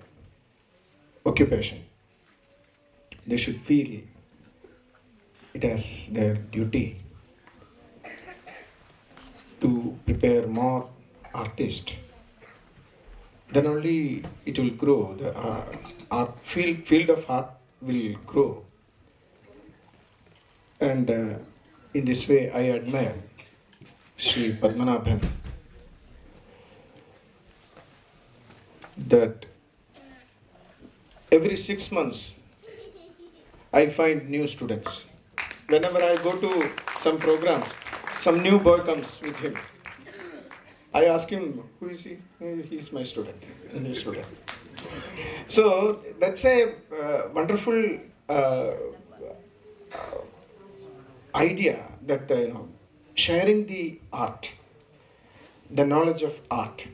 occupation. They should feel it as their duty to prepare more artists. Then only it will grow. The art field of art will grow. And in this way, I admire Sri Padmanabhan, that every 6 months I find new students. Whenever I go to some programs, some new boy comes with him. I ask him, who is he? He is my student, a new student. So that's a wonderful idea that sharing the art, the knowledge of art,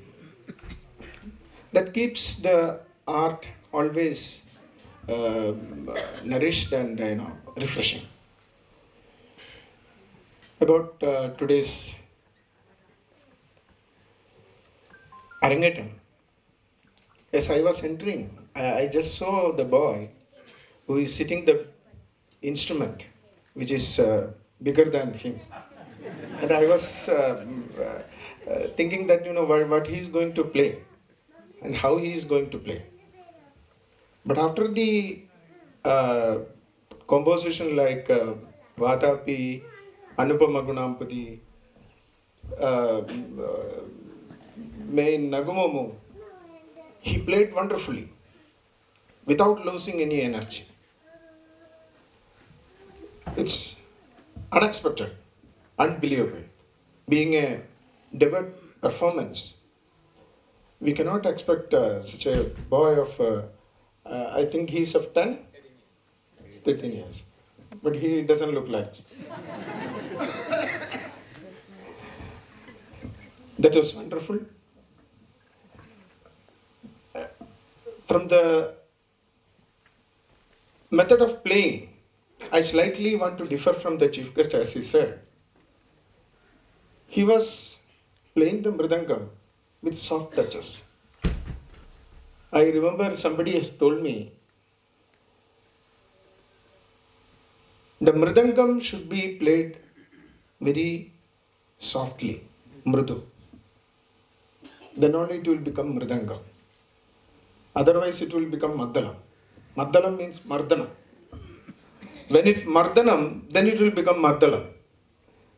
that keeps the art always nourished and refreshing. About today's Arangetam, as I was entering, I just saw the boy who is sitting the instrument, which is bigger than him. And I was thinking that, what he is going to play and how he is going to play. But after the composition like Vatapi, Anupama Gunampati, Main Nagumomu, he played wonderfully without losing any energy. It's unexpected, unbelievable. Being a debut performance, we cannot expect such a boy of, I think he's of 10, 13 years. But he doesn't look like. That was wonderful. From the method of playing, I slightly want to differ from the chief guest, as he said. He was playing the Mridungam with soft touches. I remember somebody has told me, the Mridungam should be played very softly, mrudu. Then only it will become Mridangam. Otherwise it will become Maddalam. Maddalam means Mardanam. When it Mardanam, then it will become Maddalam.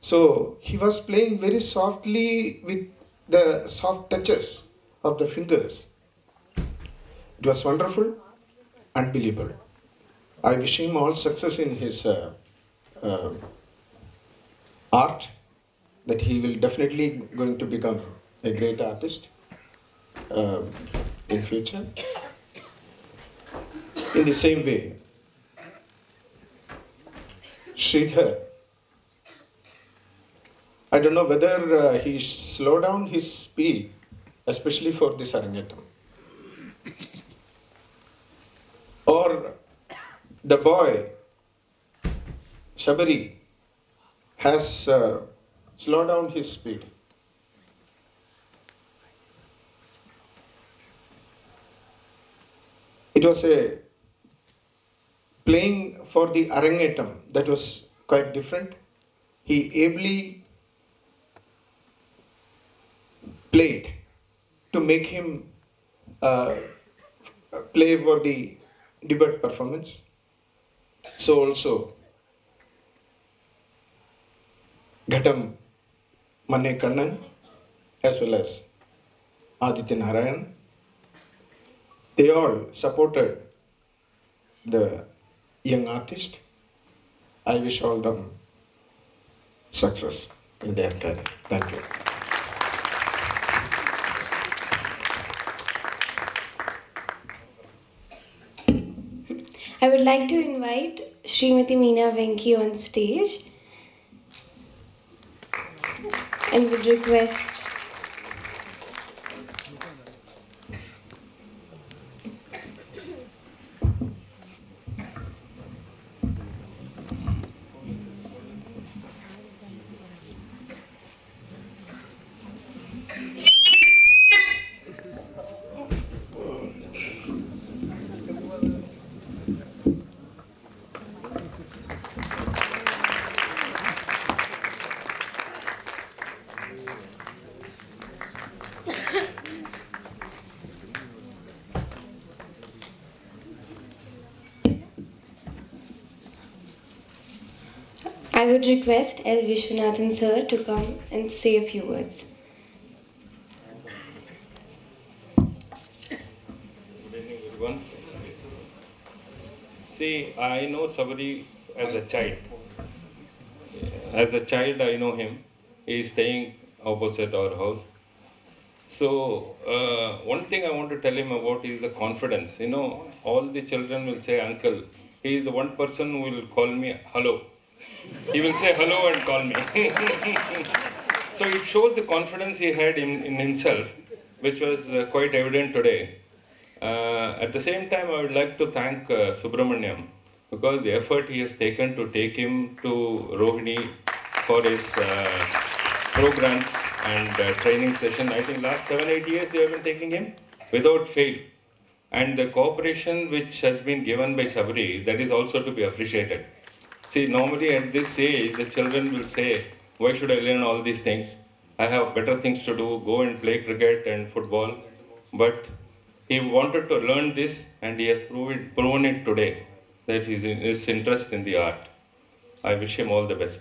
So he was playing very softly with the soft touches of the fingers. It was wonderful, unbelievable. I wish him all success in his art, that he will definitely going to become a great artist in future. In the same way, Sridhar, I don't know whether he slowed down his speed, especially for this Arangetam, or the boy Shabari has slowed down his speed. It was a playing for the Arangetam that was quite different. He ably played to make him play for the debate performance. So also Ghatam Manne Kannan as well as Aditya Narayan, they all supported the young artist. I wish all them success in their career. Thank you. I would like to invite Srimati Meena Venki on stage and would request I would request L. Vishwanathan sir to come and say a few words. Good evening, everyone. See, I know Shabari as a child. As a child, I know him. He is staying opposite our house. So, one thing I want to tell him about is the confidence. You know, all the children will say, Uncle. He is the one person who will call me hello. He will say hello and call me. So it shows the confidence he had in himself, which was quite evident today. At the same time, I would like to thank Subramaniam because the effort he has taken to take him to Rohini for his programs and training session. I think last 7-8 years they have been taking him without fail. And the cooperation which has been given by Shabari, that is also to be appreciated. See, normally at this age, the children will say, why should I learn all these things? I have better things to do, go and play cricket and football. But he wanted to learn this and he has proven it today, that his interest in the art. I wish him all the best.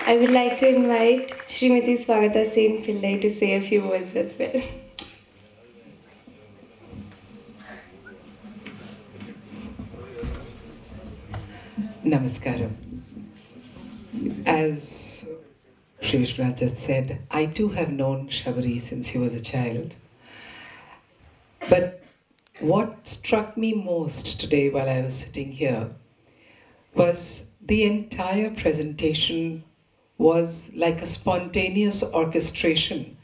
I would like to invite Srimati Swagata Sen Pillai to say a few words as well. Namaskaram. As Shrishra just said, I too have known Shabari since he was a child. But what struck me most today while I was sitting here was the entire presentation was like a spontaneous orchestration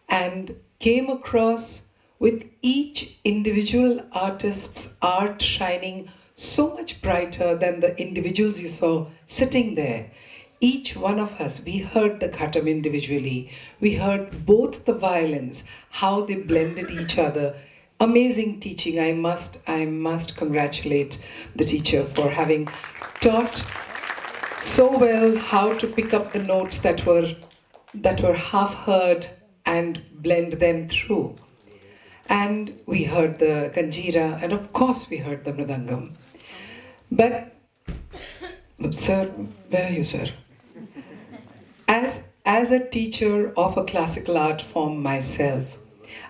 and came across with each individual artist's art shining so much brighter than the individuals you saw sitting there. Each one of us, we heard the khatam individually, we heard both the violins, how they blended each other. Amazing teaching. I must congratulate the teacher for having taught so well how to pick up the notes that were half heard and blend them through. And we heard the kanjira, and of course we heard the mridangam. But, sir, where are you, sir? As as a teacher of a classical art form myself,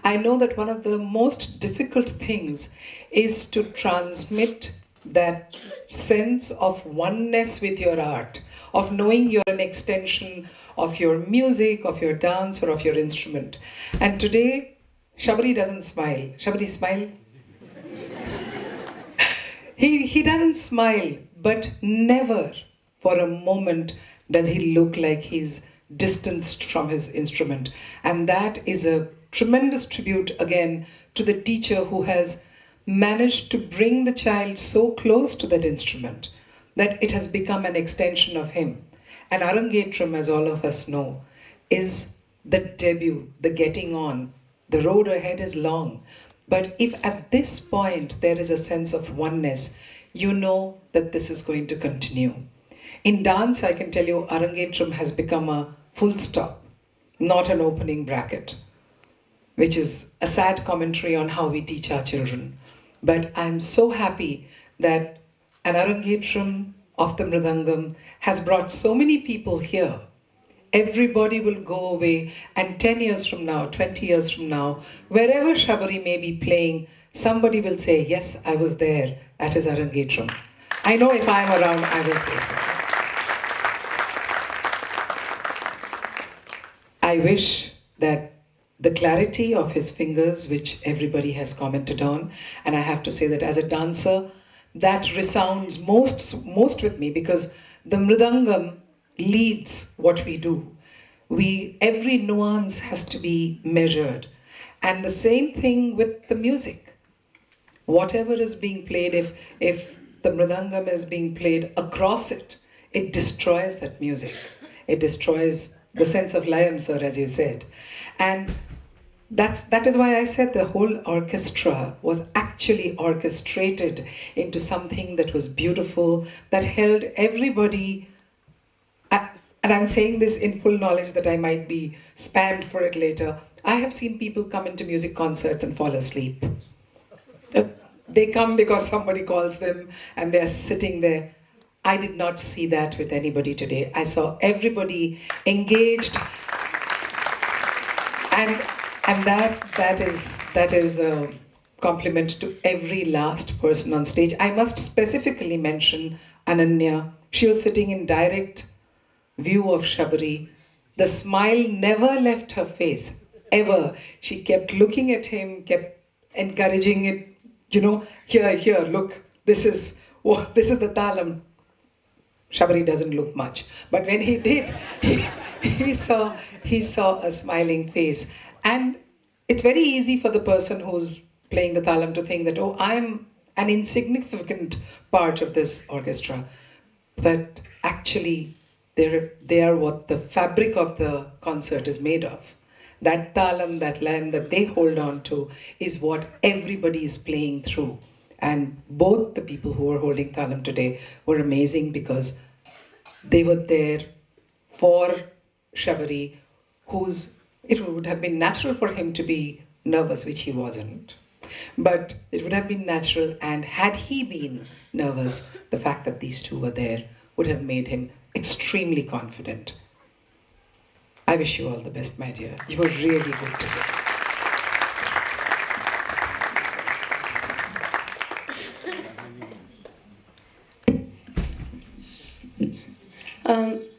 I know that one of the most difficult things is to transmit that sense of oneness with your art, of knowing you're an extension of your music, of your dance, or of your instrument. And today, Shabari doesn't smile. Shabari, smile. He doesn't smile, but never for a moment does he look like he's distanced from his instrument. And that is a tremendous tribute again to the teacher who has managed to bring the child so close to that instrument that it has become an extension of him. And Arangetram, as all of us know, is the debut, the getting on. The road ahead is long. But if at this point there is a sense of oneness, you know that this is going to continue. In dance, I can tell you, Arangetram has become a full stop, not an opening bracket, which is a sad commentary on how we teach our children. But I'm so happy that an Arangetram of the Mridungam has brought so many people here. Everybody will go away, and 10 years from now, 20 years from now, wherever Shabari may be playing, somebody will say, yes, I was there at his Arangetram. I know if I'm around, I will say so. I wish that the clarity of his fingers, which everybody has commented on, and I have to say that as a dancer, that resounds most with me, because the Mridungam leads what we do. Every nuance has to be measured. And the same thing with the music. Whatever is being played, if the Mridungam is being played across it, it destroys that music. It destroys the sense of Layam, sir, as you said. And that is why I said the whole orchestra was actually orchestrated into something that was beautiful, that held everybody. And I'm saying this in full knowledge that I might be spammed for it later. I have seen people come into music concerts and fall asleep. They come because somebody calls them and they're sitting there. I did not see that with anybody today. I saw everybody engaged, and that is a compliment to every last person on stage. I must specifically mention Ananya. She was sitting in direct view of Shabari. The smile never left her face, ever. She kept looking at him, kept encouraging it. Here, look, this is the talam. Shabari doesn't look much, but when he did, he saw a smiling face. And it's very easy for the person who's playing the talam to think that, oh, I'm an insignificant part of this orchestra. But actually, they are what the fabric of the concert is made of. That talam, that layam that they hold on to is what everybody is playing through. And both the people who were holding talam today were amazing, because they were there for Shabari, it would have been natural for him to be nervous, which he wasn't. But it would have been natural, and had he been nervous, the fact that these two were there would have made him extremely confident. I wish you all the best, my dear. You were really good today.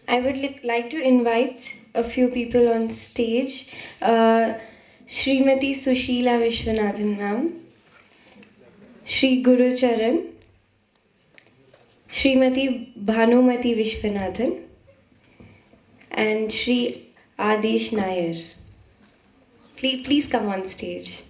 I would like to invite a few people on stage. Srimati Sushila Vishwanathan ma'am, Shri Guru Charan, Srimati Bhanumati Vishwanathan, and Shri Adish Nair. Please come on stage.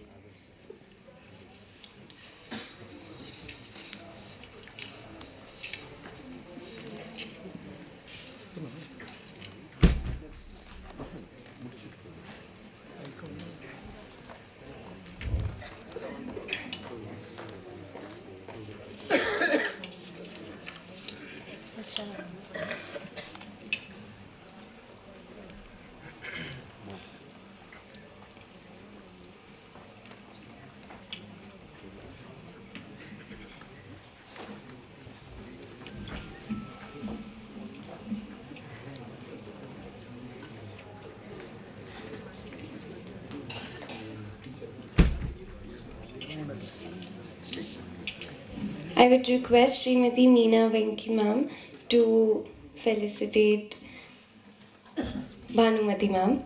I would request Srimati Meena Venki ma'am to felicitate Bhanumati ma'am.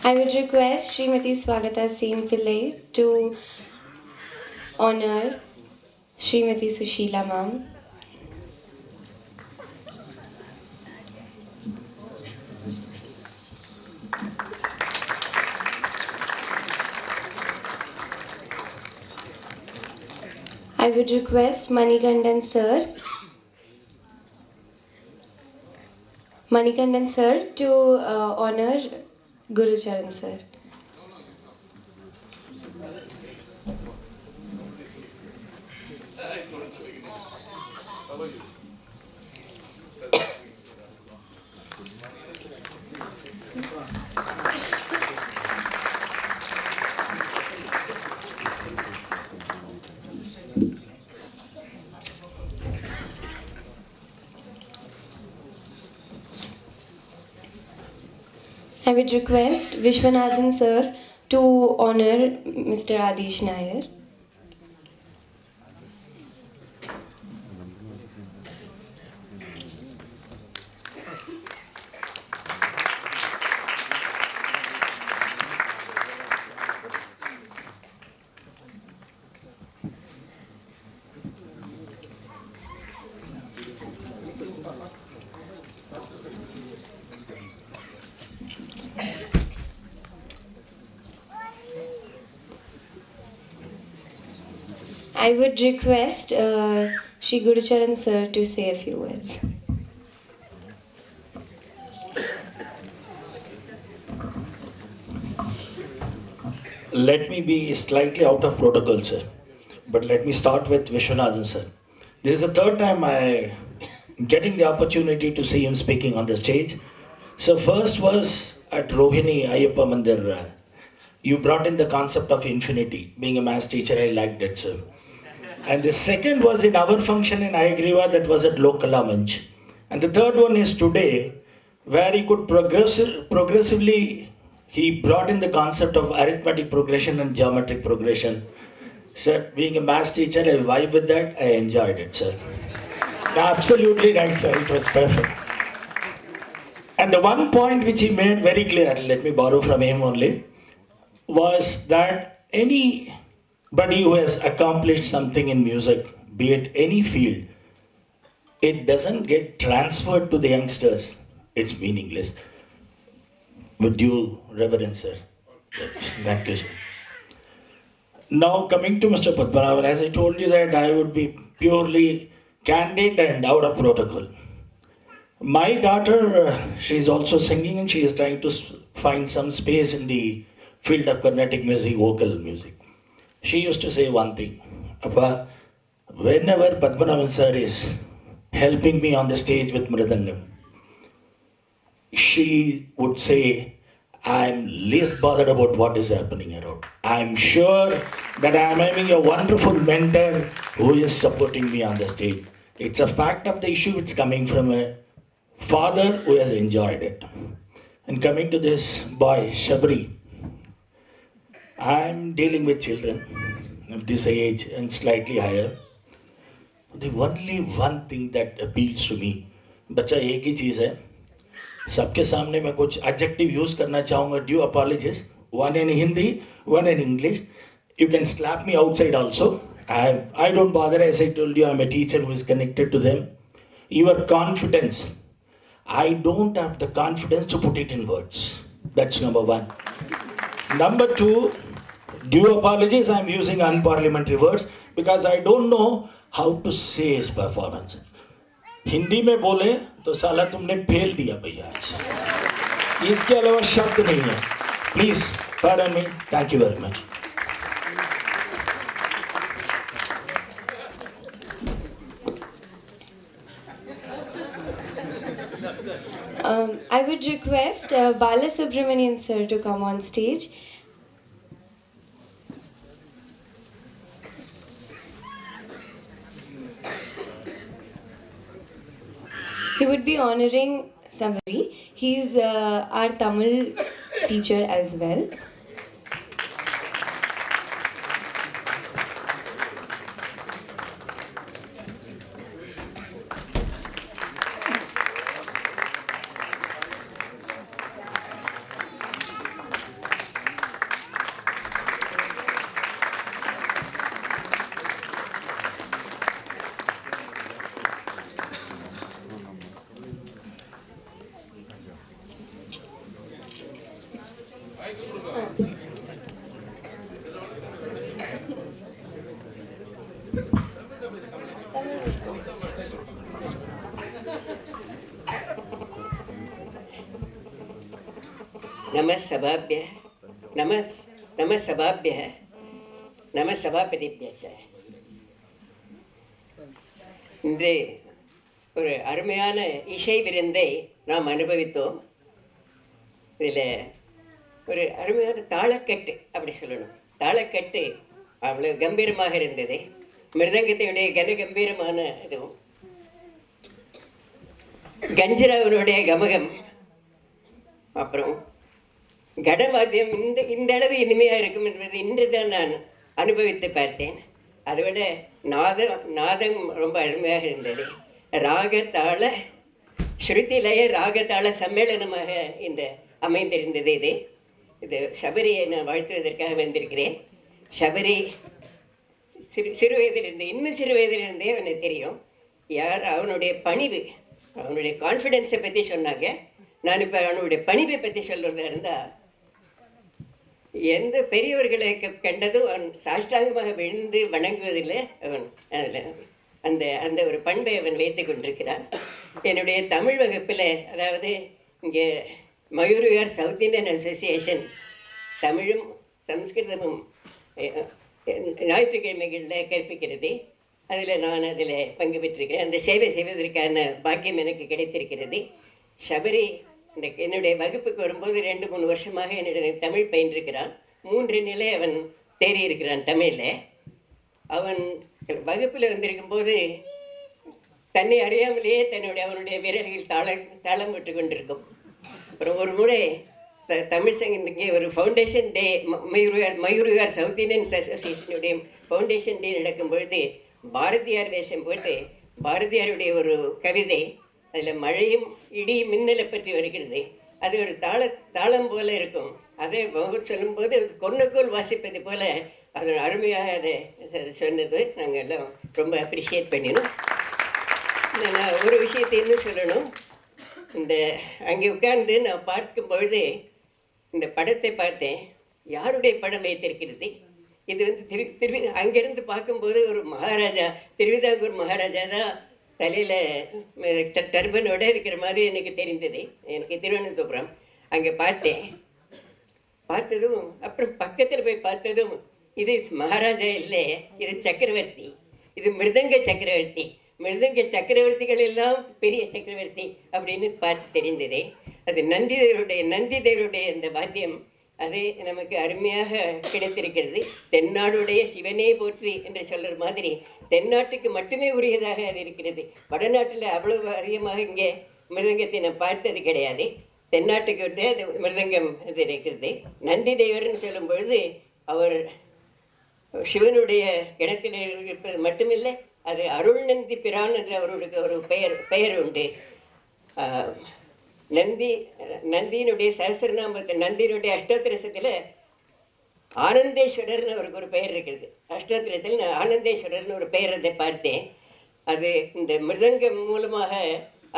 I would request Srimati Swagata Sen Pillai to honor Srimati Sushila ma'am. I would request Manikandan sir to honor Gurucharan sir. I would request Vishwanathan sir to honor Mr. Adish Nair. I would request Shri Gurucharan sir to say a few words. Let me be slightly out of protocol, sir. But let me start with Vishwanathan, sir. This is the third time I getting the opportunity to see him speaking on the stage. So first was at Rohini Ayyappa Mandir. You brought in the concept of infinity. Being a maths teacher, I liked it, sir. And the second was in our function in Ayagriva, that was at Lokala Manch. And the third one is today, where he could progressively, he brought in the concept of arithmetic progression and geometric progression. Sir, being a maths teacher, I vibe with that, I enjoyed it, sir. Absolutely right, sir, it was perfect. And the one point which he made very clear, let me borrow from him only, was that anybody who has accomplished something in music, be it any field, it doesn't get transferred to the youngsters. It's meaningless. With due reverence, sir. Thank you, sir. Now coming to Mr. Padmanabhan, as I told you that I would be purely candid and out of protocol. My daughter, she is also singing and she is trying to find some space in the field of Carnatic music, vocal music. She used to say one thing, Appa, whenever Padmanabhan sir is helping me on the stage with Mridungam, she would say, I'm least bothered about what is happening around. I'm sure that I'm having a wonderful mentor who is supporting me on the stage. It's a fact of the issue, it's coming from a father who has enjoyed it. And coming to this boy, Shabari, I'm dealing with children of this age and slightly higher. The only one thing that appeals to me, बच्चा एक ही चीज़ है, सबके सामने मैं कुछ adjective use करना चाहूँगा, due apologies, one in Hindi, one in English. You can slap me outside also. I don't bother, as I told you, I'm a teacher who is connected to them. Your confidence, I don't have the confidence to put it in words. That's number one. Number two, due apologies, I'm using unparliamentary words because I don't know how to say his performance. Hindi में बोले तो साला तुमने fail दिया भैया, इसके अलावा शब्द नहीं है. Please pardon me. Thank you very much. I would request Bala Subramanian sir to come on stage. He would be honoring Shabari. He's our Tamil teacher as well. नमः सभाभ्यः नमः सभाभ्यः नमः सभापतिभ्यः இன்று ஒரு அருமையான இசை விருந்தை நாம் அனுபவித்தோம். இதில் ஒரு அருமையான தாளக்கட்டு அப்படி சொல்லணும். தாளக்கட்டு அவ்வளோ கம்பீரமாக இருந்தது. மிருதங்கத்தினுடைய கம்பீரமான இதுவும், கஞ்சிராவனுடைய கமகம், அப்புறம் கடவாத்தியம் இந்த அளவு இனிமையாக இருக்கும் என்பது இன்று தான் நான் அனுபவித்து பார்த்தேன். அதை விட நாதம் ரொம்ப அருமையாக இருந்தது. ராகத்தாள ஸ்ருதிலய ராகத்தாள சம்மேளனமாக இந்த அமைந்திருந்தது. இது ஷபரியை நான் வாழ்த்துவதற்காக வந்திருக்கிறேன். ஷபரி சிறு வயதிலிருந்து, இன்னும் சிறு வயதிலிருந்தே அவனுக்கு தெரியும். அவனுடைய பணிவு, அவனுடைய கான்ஃபிடென்ஸை பற்றி சொன்னாங்க. நான் இப்போ அவனுடைய பணிவை பற்றி சொல்கிறதா இருந்தால், எந்த பெரியவர்களை கண்டதும் அவன் சாஷ்டாங்கமாக விழுந்து வணங்குவதில்லை. அவன் அதில் அந்த ஒரு பண்பை அவன் வைத்து கொண்டிருக்கிறான். என்னுடைய தமிழ் வகுப்பில், அதாவது இங்கே மயூரியார் சவுத் இந்தியன் அசோசியேஷன் தமிழும் சம்ஸ்கிருதமும் ஞாயிற்றுக்கிழமைகளில் கற்பிக்கிறது. அதில் பங்கு பெற்றிருக்கிறேன். அந்த சேவை செய்வதற்கான பாக்கியம் எனக்கு கிடைத்திருக்கிறது. ஷபரி என்னுடைய வகுப்புக்கு வரும்போது 2-3 வருஷமாக என்னுடைய தமிழ் பயின்றிருக்கிறான். 3 நிலை அவன் தேறி இருக்கிறான் தமிழில். அவன் வகுப்பில் வந்திருக்கும்போது தன்னை அறியாமலேயே அவனுடைய விரல்கள் தாளம் விட்டு கொண்டிருக்கும். அப்புறம் ஒரு முறை தமிழ் சங்கத்துக்கு ஒரு ஃபவுண்டேஷன் டே, மயூரியார் சவுத் இந்தியன் அசோசியேஷனுடைய ஃபவுண்டேஷன் டே நடக்கும் பொழுது பாரதியார் வேஷம் போட்டு பாரதியாருடைய ஒரு கவிதை, அதில் மழையும் இடி மின்னலை பற்றி வருகிறது. அது ஒரு தாளம் போல இருக்கும். அதை சொல்லும்போது கொன்னக்கோல் வாசிப்பது போல அது அருமையாக அதை சொன்னது நாங்கள் எல்லாம் ரொம்ப அப்ரிஷியேட் பண்ணினோம். நான் ஒரு விஷயத்தை இன்னும் சொல்லணும். அங்கே உட்கார்ந்து நான் பார்க்கும் பொழுது இந்த படத்தை பார்த்தேன். யாருடைய படம் வைத்திருக்கிறது? இது அங்கேருந்து பார்க்கும்போது ஒரு மகாராஜா, திருவிதாங்கூர் மகாராஜா தான் தலையில் டர்பனோட இருக்கிற மாதிரி எனக்கு தெரிந்தது. எனக்கு திருவனந்தபுரம் அங்கே பார்த்ததும் அப்புறம் பக்கத்தில் போய் பார்த்ததும், இது மகாராஜா இல்லை, இது சக்கரவர்த்தி, இது மிருதங்க சக்கரவர்த்தி. மிருதங்க சக்கரவர்த்திகள் எல்லாம் பெரிய சக்கரவர்த்தி அப்படின்னு பார்த்து தெரிந்தது. அது நந்தி தேவருடைய அந்த வாத்தியம், அது நமக்கு அருமையாக கிடைத்திருக்கிறது. தென்னாடுடைய சிவனே போற்றி என்று சொல்கிற மாதிரி தென்னாட்டுக்கு மட்டுமே உரியதாக அது இருக்கிறது. வடநாட்டில் அவ்வளவு அதிகமாக இங்கே மிருதங்கத்தை நான் பார்த்தது கிடையாது. தென்னாட்டுக்கு வந்து அது மிருதங்கம் இது இருக்கிறது. நந்தி தேவர்னு சொல்லும் பொழுது அவர் சிவனுடைய கிணத்தில் இருப்பது மட்டுமில்லை, அது அருள் நந்தி பிரான் என்று அவர்களுக்கு ஒரு பெயர் உண்டு. நந்தியினுடைய சஹஸ்ரநாமத்தில், நந்தியினுடைய அஷ்டோத்திரசத்தில் ஆனந்தேஸ்வரர்னு அவருக்கு ஒரு பெயர் இருக்கிறது. அஷ்டோத்திரத்தில் நான் ஆனந்தேஸ்வரர்னு ஒரு பெயர் அதை பார்த்தேன். அது இந்த மிருதங்கம் மூலமாக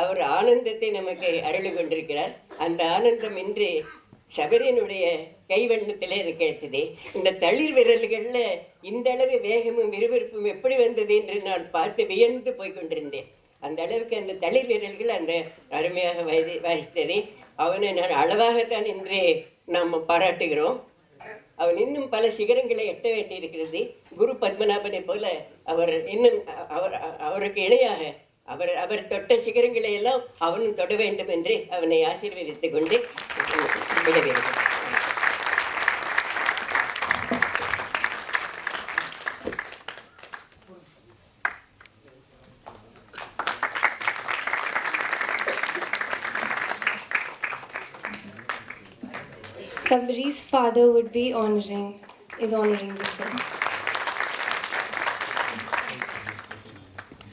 அவர் ஆனந்தத்தை நமக்கு அருளி கொண்டிருக்கிறார். அந்த ஆனந்தம் இன்று ஷபரியினுடைய கைவண்ணத்திலே எனக்கு கிடைத்தது. இந்த தளிர் விரல்களில் இந்த அளவு வேகமும் விறுவிறுப்பும் எப்படி வந்தது என்று நான் பார்த்து வியந்து போய் கொண்டிருந்தேன். அந்த அளவுக்கு அந்த தளிர் விரல்கள் அந்த அருமையாக வாசித்தது. அவனை நான் அளவாகத்தான் இன்று நாம் பாராட்டுகிறோம். அவன் இன்னும் பல சிகரங்களை எட்ட வேண்டியிருக்கிறது. குரு பத்மநாபனை போல அவர் இன்னும் அவருக்கு இணையாக அவர் தொட்ட சிகரங்களை எல்லாம் அவனும் தொட வேண்டும் என்று அவனை ஆசீர்வதித்துக் கொண்டு விடவேண்டும். Shabari's father is honoring the film.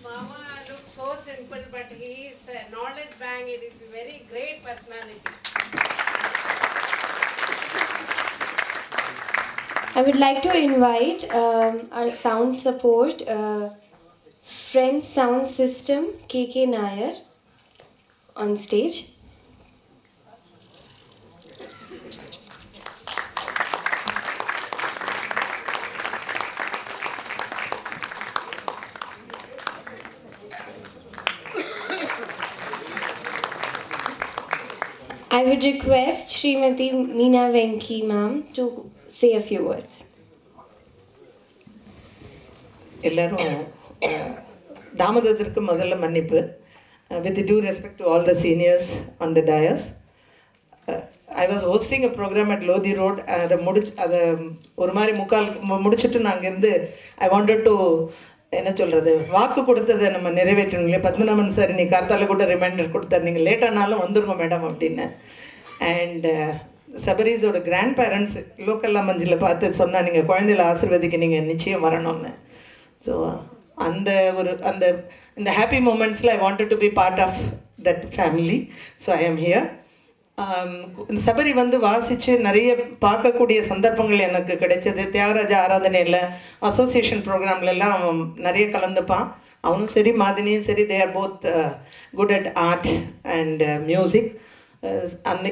Mama looks so simple, but he is a knowledge bank. It is a very great personality. I would like to invite our sound support, Friends Sound System, KK Nair, on stage. I would request Srimati Meena Venki ma'am to say a few words. எல்லாரும் தாமதத்திற்கு முதல்ல மன்னிப்பு. With due respect to all the seniors on the dais, I was hosting a program at Lodi Road. அதை ஒரு மாதிரி முடிச்சுட்டு நான் அங்கேருந்து I wanted to என்ன சொல்கிறது, வாக்கு கொடுத்ததை நம்ம நிறைவேற்றணும் இல்லையா. பத்மநாபன் சார் இன்னைக்கு கார்த்தால கூட ரிமைண்டர் கொடுத்தார், நீங்கள் லேட்டானாலும் வந்துருங்க மேடம் அப்படின்னு. அண்ட் சபரிஸோட கிராண்ட் பேரண்ட்ஸ் லோக்கல் மஞ்சில் பார்த்து சொன்னால் நீங்கள் குழந்தைகளை ஆசீர்வதிக்க நீங்கள் நிச்சயம் வரணும்னு. ஸோ இந்த ஹாப்பி மூமெண்ட்ஸில் I wanted to be part of that family. So I am here. Sabari வாசித்து நிறைய பார்க்கக்கூடிய சந்தர்ப்பங்கள் எனக்கு கிடைச்சது. தியாகராஜ ஆராதனையில் அசோசியேஷன் ப்ரோக்ராம்லலாம் அவன் நிறைய கலந்துப்பான். அவனும் சரி மாதினியும் சரி, they are both good at art and music.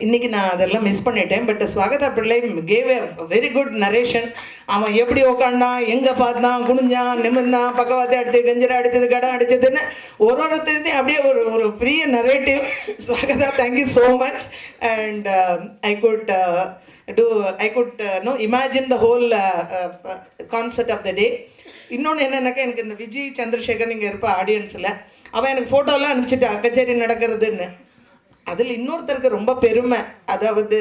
இன்றைக்கி நான் அதெல்லாம் மிஸ் பண்ணிட்டேன். பட் ஸ்வாகதா பிள்ளை cave a very good narration. அவன் எப்படி உக்காண்டான், எங்கே பார்த்தான், குனிஞ்சான், நிமிர்ந்தான், பக்கவாத்தி அடித்தது, கஞ்சரா அடித்தது, கடம் அடித்ததுன்னு ஒருத்தையும் அப்படியே ஒரு பெரிய narrative. Swagatha, thank you so much. And I could imagine the whole concept of the day. இன்னொன்று என்னென்னாக்கா, எனக்கு இந்த விஜய் சந்திரசேகர் இங்கே இருப்பா ஆடியன்ஸில், அவன் எனக்கு ஃபோட்டோலாம் அனுப்பிச்சிட்டா கச்சேரி நடக்கிறதுன்னு. அதில் இன்னொருத்தருக்கு ரொம்ப பெருமை. அதாவது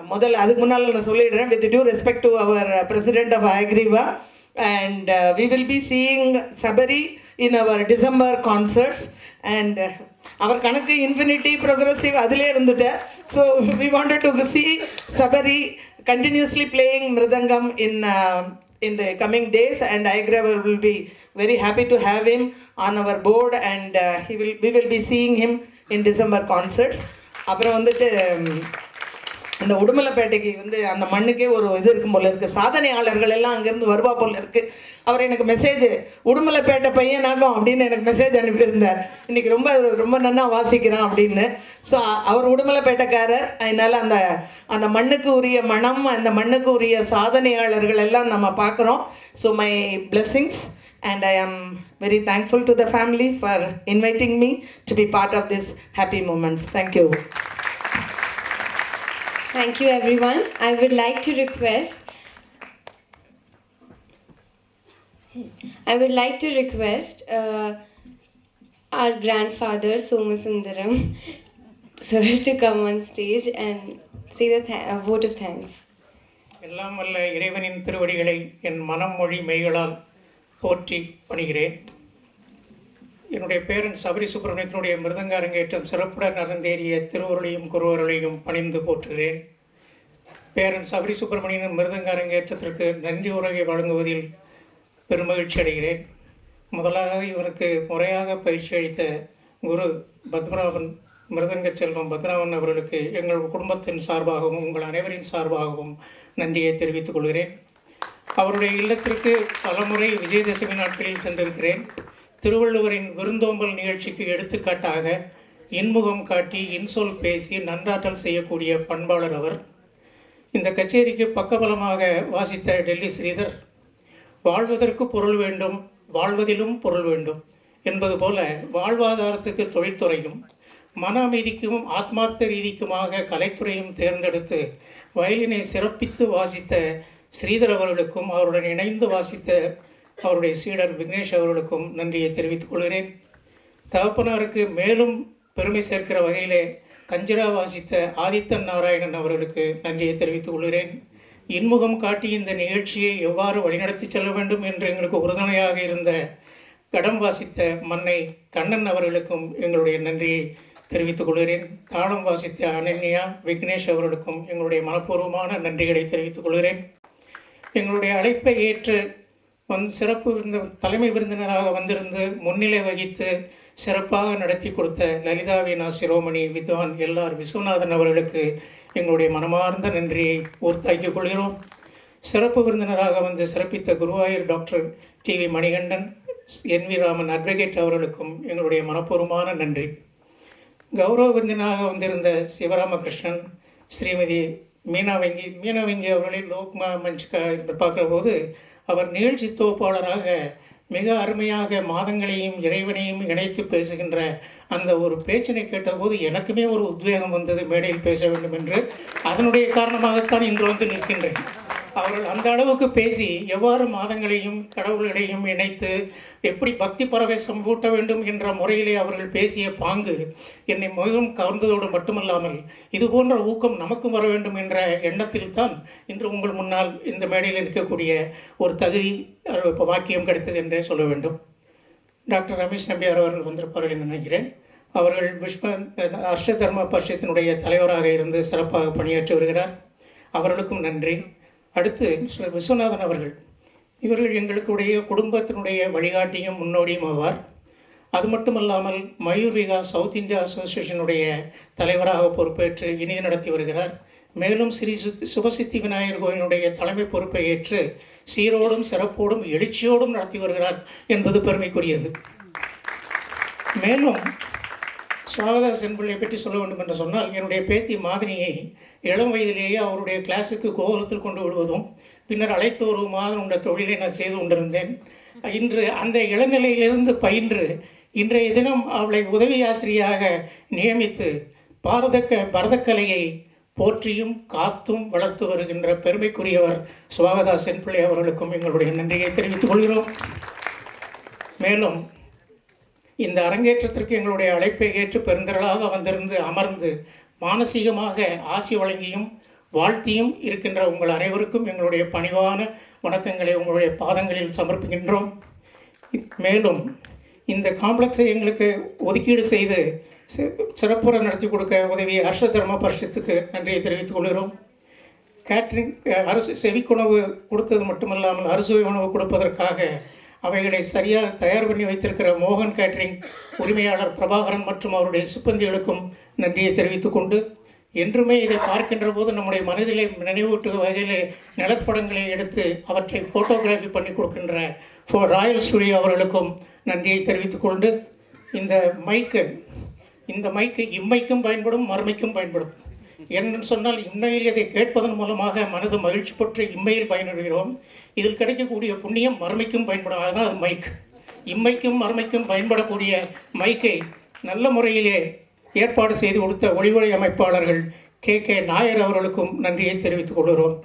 முதல்ல அதுக்கு முன்னால் நான் சொல்லிடுறேன், with due respect to our president of அக்ரிவா, and we will be seeing Sabari in our December concerts. And our கணக்கு இன்ஃபினிட்டி ப்ரோக்ரஸிவ் அதிலே இருந்துட்டார். So we wanted to see Sabari continuously playing mridangam in the coming days, and Ayagravar will be very happy to have him on our board, and we will be seeing him in December concerts. அப்புறம் இந்த உடுமலைப்பேட்டைக்கு அந்த மண்ணுக்கே ஒரு இது இருக்கும் போல இருக்குது. சாதனையாளர்கள் எல்லாம் அங்கேருந்து வருவா போல இருக்குது. அவர் எனக்கு மெசேஜ், உடுமலைப்பேட்டை பையனாகும் அப்படின்னு எனக்கு மெசேஜ் அனுப்பியிருந்தார். இன்றைக்கி ரொம்ப ரொம்ப நன்னா வாசிக்கிறான் அப்படின்னு. ஸோ அவர் உடுமலைப்பேட்டைக்காரர். அதனால் அந்த மண்ணுக்கு உரிய மனம், அந்த மண்ணுக்கு உரிய சாதனையாளர்கள் எல்லாம் நம்ம பார்க்குறோம். So my blessings, and I am very thankful to the family for inviting me to be part of this happy moments. Thank you. Thank you, everyone. I would like to request our grandfather Somasundaram sir to come on stage and say the vote of thanks. எல்லாம் வல்ல இறைவனின் திருவடிகளை என் மனம் மொழி மெய்களால் போற்றி பணிகிறேன். என்னுடைய பேரன் சபரி சுப்பிரமணியத்தினுடைய மிருதங்க அரங்கேற்றம் சிறப்புடன் நடந்தேறிய திருவருளையும் குருவருளையும் பணிந்து போற்றுகிறேன். பேரன் சபரி சுப்பிரமணியன் மிருதங்க அரங்கேற்றத்திற்கு நன்றி உரையை வழங்குவதில் பெருமகிழ்ச்சி அடைகிறேன். முதலாக இவருக்கு முறையாக பயிற்சி அளித்த குரு பத்மநாபன், மிருதங்க செல்வம் பத்மநாபன் அவர்களுக்கு எங்கள் குடும்பத்தின் சார்பாகவும் உங்கள் அனைவரின் சார்பாகவும் நன்றியை தெரிவித்துக் கொள்கிறேன். அவருடைய இல்லத்திற்கு பலமுறை விஜயதசமி நாட்களில் சென்றிருக்கிறேன். திருவள்ளுவரின் விருந்தோம்பல் நிகழ்ச்சிக்கு எடுத்துக்காட்டாக இன்முகம் காட்டி இன்சொல் பேசி நன்றாற்றல் செய்யக்கூடிய பண்பாளர் அவர். இந்த கச்சேரிக்கு பக்கபலமாக வாசித்த டெல்லி ஸ்ரீதர், வாழ்வதற்கு பொருள் வேண்டும், வாழ்வதிலும் பொருள் வேண்டும் என்பது போல வாழ்வாதாரத்துக்கு தொழில்துறையும் மன அமைதிக்கும் ஆத்மார்த்த ரீதிக்குமாக கலைத்துறையும் தேர்ந்தெடுத்து வயலினை சிறப்பித்து வாசித்த ஸ்ரீதர் அவர்களுக்கும் அவருடன் இணைந்து வாசித்த அவருடைய சீடர் விக்னேஷ் அவர்களுக்கும் நன்றியை தெரிவித்துக் கொள்கிறேன். தகப்பனாருக்கு மேலும் பெருமை சேர்க்கிற வகையிலே கஞ்சிரா வாசித்த ஆதித்தன் நாராயணன் அவர்களுக்கு நன்றியை தெரிவித்துக் கொள்கிறேன். இன்முகம் காட்டி இந்த நிகழ்ச்சியை எவ்வாறு வழிநடத்தி செல்ல வேண்டும் என்று எங்களுக்கு உறுதுணையாக இருந்த கடம் வாசித்த மன்னை கண்ணன் அவர்களுக்கும் எங்களுடைய நன்றியை தெரிவித்துக் கொள்கிறேன். தாளம் வாசித்த அனன்யா விக்னேஷ் அவர்களுக்கும் எங்களுடைய மனப்பூர்வமான நன்றிகளை தெரிவித்துக் கொள்கிறேன். எங்களுடைய அழைப்பை ஏற்று சிறப்பு தலைமை விருந்தினராக வந்திருந்து முன்னிலை வகித்து சிறப்பாக நடத்தி கொடுத்த லலிதா வீணா சிரோமணி வித்வான் எல்ஆர் விஸ்வநாதன் அவர்களுக்கு எங்களுடைய மனமார்ந்த நன்றியை உறுத்தாக்கிக் கொள்கிறோம். சிறப்பு விருந்தினராக வந்து சிறப்பித்த Guruvayur doctor TV Manikandan, envy Raman advocate அவர்களுக்கும் எங்களுடைய மனப்பூர்வமான நன்றி. கௌரவ விருந்தினராக வந்திருந்த சிவராமகிருஷ்ணன், ஸ்ரீமதி மீனாவங்கி அவர்களை லோக்மா மஞ்ச் பார்க்குற போது அவர் நிகழ்ச்சி தொகுப்பாளராக மிக அருமையாக மாதங்களையும் இறைவனையும் இணைத்து பேசுகின்ற அந்த ஒரு பேச்சினை கேட்டபோது எனக்குமே ஒரு உத்வேகம் வந்தது மேடையில் பேச வேண்டும் என்று. அதனுடைய காரணமாகத்தான் இன்று வந்து நிற்கின்றேன். அவர்கள் அந்த அளவுக்கு பேசி எவ்வாறு மாதங்களையும் கடவுள்களையும் இணைத்து எப்படி பக்தி பரவசம் ஊட்ட வேண்டும் என்ற முறையிலே அவர்கள் பேசிய பாங்கு என்னை மிகவும் கவர்ந்ததோடு மட்டுமல்லாமல் இது போன்ற ஊக்கம் நமக்கும் வர வேண்டும் என்ற எண்ணத்தில் தான் இன்று உங்கள் முன்னால் இந்த மேடையில் இருக்கக்கூடிய ஒரு தகுதி வாக்கியம் கிடைத்தது என்றே சொல்ல வேண்டும். டாக்டர் ரமேஷ் நம்பியார் அவர்கள் வந்திருப்பார்கள் என்று நினைக்கிறேன். அவர்கள் அஷ்ட தர்ம பரிஷத்தினுடைய தலைவராக இருந்து சிறப்பாக பணியாற்றி வருகிறார். அவர்களுக்கும் நன்றி. அடுத்து விஸ்வநாதன் அவர்கள், இவர்கள் எங்களுடைய குடும்பத்தினுடைய வழிகாட்டியும் முன்னோடியும் ஆவார். அது மட்டுமல்லாமல் மயூர்விகா சவுத் இந்தியா அசோசியேஷனுடைய தலைவராக பொறுப்பேற்று இனிது நடத்தி வருகிறார். மேலும் ஸ்ரீ சுபசித்தி விநாயகர் கோயிலுடைய தலைமை பொறுப்பை ஏற்று சீரோடும் சிறப்போடும் எழுச்சியோடும் நடத்தி வருகிறார் என்பது பெருமைக்குரியது. மேலும் சுவாகதா சென்பிள்ளையை பற்றி சொல்ல வேண்டும் என்று சொன்னால், என்னுடைய பேத்தி மாதினியை இளம் வயதிலேயே அவருடைய கிளாஸுக்கு கோகுலத்தில் கொண்டு விடுவதும் பின்னர் அழைத்து வருவதுமான உள்ள தொழிலை நான் செய்து கொண்டிருந்தேன். இன்று அந்த இளநிலையிலிருந்து பயின்று இன்றைய தினம் அவளை உதவி ஆசிரியராக நியமித்து பரதக்கலையை போற்றியும் காத்தும் வளர்த்து வருகின்ற பெருமைக்குரியவர் சுவாகதா சென்பிள்ளை அவர்களுக்கும் எங்களுடைய நன்றியை தெரிவித்துக் கொள்கிறோம். மேலும் இந்த அரங்கேற்றத்திற்கு எங்களுடைய அழைப்பை ஏற்று பெருந்திரளாக வந்திருந்து அமர்ந்து மானசீகமாக ஆசி வழங்கியும் வாழ்த்தியும் இருக்கின்ற உங்கள் அனைவருக்கும் எங்களுடைய பணிவான வணக்கங்களை உங்களுடைய பாதங்களில் சமர்ப்பிக்கின்றோம். மேலும் இந்த காம்ப்ளெக்ஸை எங்களுக்கு ஒதுக்கீடு செய்து சிறப்புற நடத்தி கொடுக்க உதவிய அஷ்ட தர்ம பரிஷத்துக்கு நன்றியை தெரிவித்துக் கொள்கிறோம். கேட்ரிங் செவிக்குணவு கொடுத்தது மட்டுமல்லாமல் அறுசுவை உணவு கொடுப்பதற்காக அவைகளை சரியாக தயார் பண்ணி வைத்திருக்கிற மோகன் கேட்ரிங் உரிமையாளர் பிரபாகரன் மற்றும் அவருடைய சிப்பந்திகளுக்கும் நன்றியை தெரிவித்துக் கொண்டு, என்றுமே இதை பார்க்கின்ற போது நம்முடைய மனதிலே நினைவூட்டுகிற வகையிலே நிலப்படங்களை எடுத்து அவற்றை ஃபோட்டோகிராஃபி பண்ணி கொடுக்கின்ற ராயல் ஸ்டுடியோ அவர்களுக்கும் நன்றியை தெரிவித்துக் கொண்டு, இந்த மைக்கு இம்மைக்கும் பயன்படும் மறுமைக்கும் பயன்படும். என்று சொன்னால் இம்மையில் இதை கேட்பதன் மூலமாக மனது மகிழ்ச்சி பெற்று இம்மையில் பயன்படுகிறோம். இதில் கிடைக்கக்கூடிய புண்ணியம் மறுமைக்கும் பயன்படும். அதுதான் அது மைக். இம்மைக்கும் மறுமைக்கும் பயன்படக்கூடிய மைக்கை நல்ல முறையிலே ஏற்பாடு செய்து கொடுத்த ஒளிவழி அமைப்பாளர்கள் கே நாயர் அவர்களுக்கும் நன்றியை தெரிவித்துக் கொள்கிறோம்.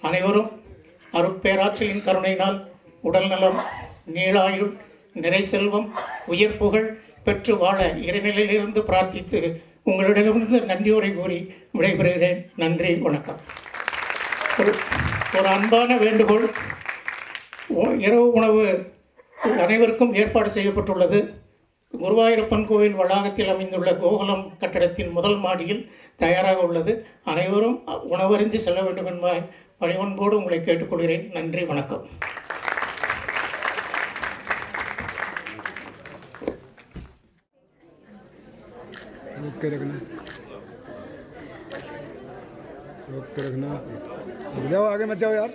அனைவரும் அருட்பேராற்றலின் கருணையினால் உடல்நலம், நீளாயுள், நிறை செல்வம், உயர் புகழ் பெற்று வாழ இறைநிலையிலிருந்து பிரார்த்தித்து உங்களிடமிருந்து நன்றியுரை கூறி விடைபெறுகிறேன். நன்றி, வணக்கம். ஒரு அன்பான வேண்டுகோள், இரவு உணவு அனைவருக்கும் ஏற்பாடு செய்யப்பட்டுள்ளது. குருவாயூரப்பன் கோவில் வளாகத்தில் அமைந்துள்ள கோகுலம் கட்டடத்தின் முதல் மாடியில் தயாராக உள்ளது. அனைவரும் உணவருந்தி செல்ல வேண்டும் என்ப பணிவன்போடு உங்களை கேட்டுக்கொள்கிறேன். நன்றி, வணக்கம். रोक के रखना, जाओ आगे मत जाओ यार।